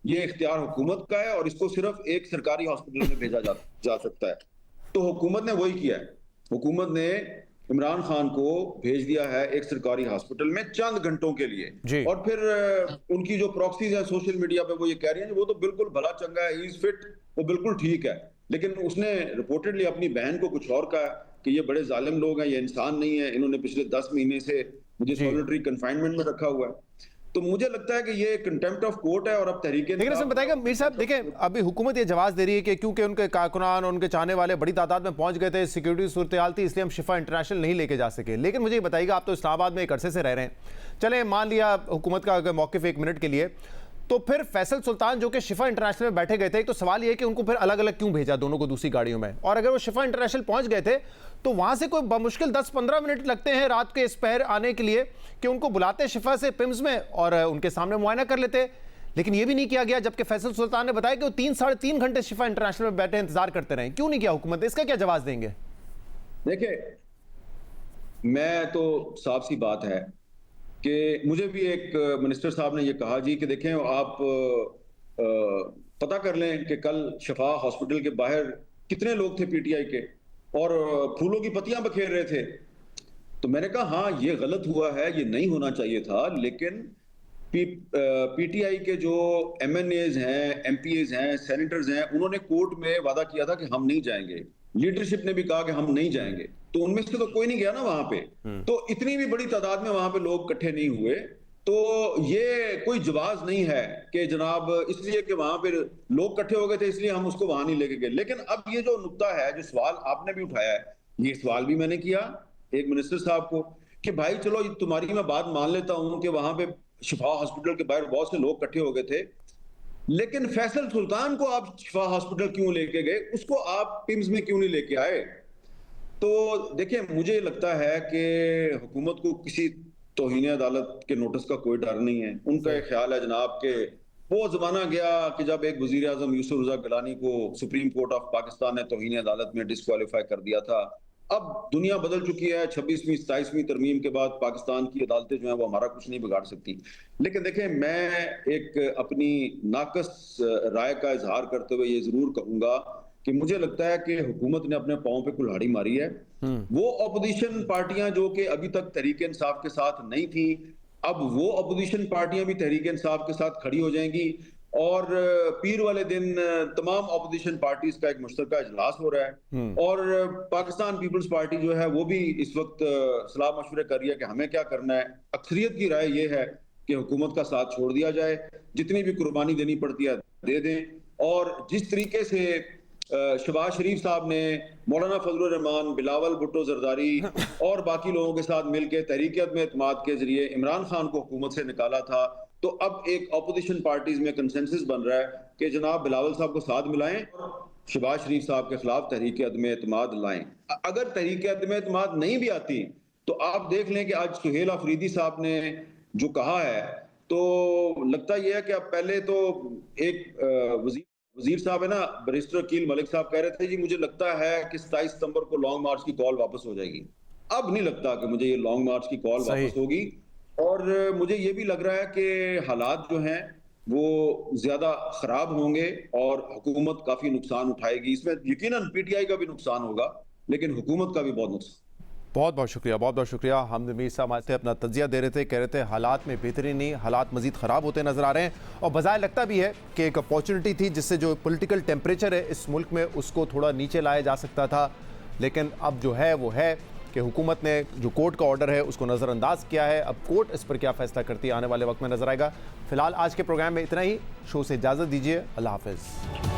ये इख्तियार हुकूमत का है और इसको सिर्फ एक सरकारी हॉस्पिटल में भेजा जा सकता है। तो हुकूमत ने वही किया है, हुकूमत ने इमरान खान को भेज दिया है एक सरकारी हॉस्पिटल में चंद घंटों के लिए। और फिर उनकी जो प्रॉक्सीज है सोशल मीडिया पे वो ये कह रही हैं वो तो बिल्कुल भला चंगा है, ही इज फिट, वो बिल्कुल ठीक है। लेकिन उसने रिपोर्टेडली अपनी बहन को कुछ और कहा कि ये बड़े जालिम लोग हैं, ये इंसान नहीं है, इन्होंने पिछले 10 महीने से मुझे सॉलिटरी कन्फाइनमेंट में रखा हुआ है। तो मुझे लगता है कि ये कंटेम्प्ट ऑफ कोर्ट है और अब तहरीके। लेकिन इसमें बताएगा मीर साहब, देखें अभी हुकूमत ये जवाब दे रही है कि क्योंकि उनके कारकुनान और उनके चाहने वाले बड़ी तादाद में पहुंच गए थे, सिक्योरिटी सूरत हाल थी, इसलिए हम शिफा इंटरनेशनल नहीं लेके जा सके। लेकिन मुझे ये बताइएगा, आप तो इस्लामाबाद में एक अरसे से रह रहे हैं, चले मान लिया हुकूमत का अगर मौक़िफ़ 1 मिनट के लिए, तो फिर फैसल सुल्तान जो कि शिफा इंटरनेशनल में बैठे गए थे, तो सवाल ये कि उनको फिर अलग अलग क्यों भेजा दोनों को दूसरी गाड़ियों में? और अगर वो शिफा इंटरनेशनल पहुंच गए थे तो वहां से कोई बमुश्किल 10-15 मिनट लगते हैं रात के इस पहर आने के लिए कि उनको बुलाते शिफा से पिम्स में और उनके सामने मुआयना कर लेते। लेकिन ये भी नहीं किया गया, जबकि फैसल सुल्तान ने बताया कि वो 3-3.5 घंटे शिफा इंटरनेशनल में बैठे इंतजार करते रहे। क्यों नहीं किया हुकूमत? इसका क्या जवाब देंगे? देखिए, मैं तो साफ सी बात है कि मुझे भी एक मिनिस्टर साहब ने ये कहा जी कि देखें आप पता कर लें कि कल शिफा हॉस्पिटल के बाहर कितने लोग थे पीटीआई के और फूलों की पत्तियां बखेर रहे थे। तो मैंने कहा हाँ ये गलत हुआ है, ये नहीं होना चाहिए था। लेकिन पीटीआई के जो एमएनएज हैं, एमपीएज हैं, सेनेटर्स हैं, उन्होंने कोर्ट में वादा किया था कि हम नहीं जाएंगे। लीडरशिप ने भी कहा कि हम नहीं जाएंगे, तो उनमें से तो कोई नहीं गया ना वहां पे। तो इतनी भी बड़ी तादाद में वहां पे लोग इकट्ठे नहीं हुए, तो ये कोई जवाब नहीं है कि जनाब इसलिए कि वहां पे लोग इकट्ठे हो गए थे इसलिए हम उसको वहां नहीं लेके गए। लेकिन अब ये जो नुक्ता है, जो सवाल आपने भी उठाया है, ये सवाल भी मैंने किया एक मिनिस्टर साहब को कि भाई चलो तुम्हारी मैं बात मान लेता हूं कि वहां पे शिफा हॉस्पिटल के बाहर बहुत से लोग इकट्ठे हो गए थे, लेकिन फैसल सुल्तान को आप शिफा हॉस्पिटल क्यों लेके गए, उसको आप पिम्स में क्यों नहीं लेके आए? तो देखिए, मुझे लगता है कि हुकूमत को किसी तौहीन अदालत के नोटिस का कोई डर नहीं है। उनका एक ख्याल है जनाब के वो जमाना गया कि जब एक वजीर आजम यूसुफ रजा गिलानी को सुप्रीम कोर्ट ऑफ पाकिस्तान ने तौहीन अदालत में डिस्क्वालीफाई कर दिया था। अब दुनिया बदल चुकी है, 26वीं 27वीं तरमीम के बाद पाकिस्तान की अदालतें जो हैं वो हमारा कुछ नहीं बिगाड़ सकती। लेकिन देखें, मैं एक अपनी नाकस राय का इजहार करते हुए ये जरूर कहूंगा कि मुझे लगता है कि हुकूमत ने अपने पांव पे कुल्हाड़ी मारी है। वो अपोजिशन पार्टियां जो कि अभी तक तहरीक इंसाफ के साथ नहीं थी, अब वो अपोजिशन पार्टियां भी तहरीक इंसाफ के साथ खड़ी हो जाएंगी और पीर वाले दिन तमाम अपोजिशन पार्टीज का एक मुश्तरका इजलास हो रहा है और पाकिस्तान पीपल्स पार्टी जो है वो भी इस वक्त सलाह मशवरे कर रही है कि हमें क्या करना है। अक्सरियत की राय ये है कि हुकूमत का साथ छोड़ दिया जाए, जितनी भी कुर्बानी देनी पड़ती है दे दें। और जिस तरीके से शहबाज शरीफ साहब ने मौलाना फजलुर रहमान, बिलावल भुट्टो जरदारी और बाकी लोगों के साथ मिलकर तहरीक अदम एतमाद के जरिए इमरान खान को हुकूमत से निकाला था, तो अब एक अपोजिशन पार्टीज में कंसेंसस बन रहा है कि जनाब बिलावल साहब को साथ मिलाएं और शहबाज शरीफ साहब के खिलाफ तहरीक अदम एतमाद लाएं। अगर तहरीक अदम एतमाद नहीं भी आती तो आप देख लें कि आज सुहेल अफरीदी साहब ने जो कहा है, तो लगता यह है कि अब पहले तो एक वजीर साहब है ना, बैरिस्टर अकील मलिक साहब कह रहे थे जी मुझे लगता है कि 27 सितंबर को लॉन्ग मार्च की कॉल वापस हो जाएगी। अब नहीं लगता कि मुझे ये लॉन्ग मार्च की कॉल वापस होगी और मुझे ये भी लग रहा है कि हालात जो हैं वो ज्यादा खराब होंगे और हुकूमत काफी नुकसान उठाएगी। इसमें यकीनन पीटीआई का भी नुकसान होगा, लेकिन हुकूमत का भी बहुत नुकसान। बहुत बहुत शुक्रिया, बहुत बहुत शुक्रिया। हमद मीर साहब आते अपना तजिया दे रहे थे, कह रहे थे हालात में बेहतरी नहीं, हालात मजीद ख़राब होते नज़र आ रहे हैं और बज़ाहिर लगता भी है कि एक अपॉर्चुनिटी थी जिससे जो पॉलिटिकल टेम्परेचर है इस मुल्क में उसको थोड़ा नीचे लाया जा सकता था। लेकिन अब जो है वो है कि हुकूमत ने जो कोर्ट का ऑर्डर है उसको नज़रअंदाज किया है। अब कोर्ट इस पर क्या फ़ैसला करती है आने वाले वक्त में नज़र आएगा। फ़िलहाल आज के प्रोग्राम में इतना ही। शो से इजाज़त दीजिए, अल्लाह हाफ़िज़।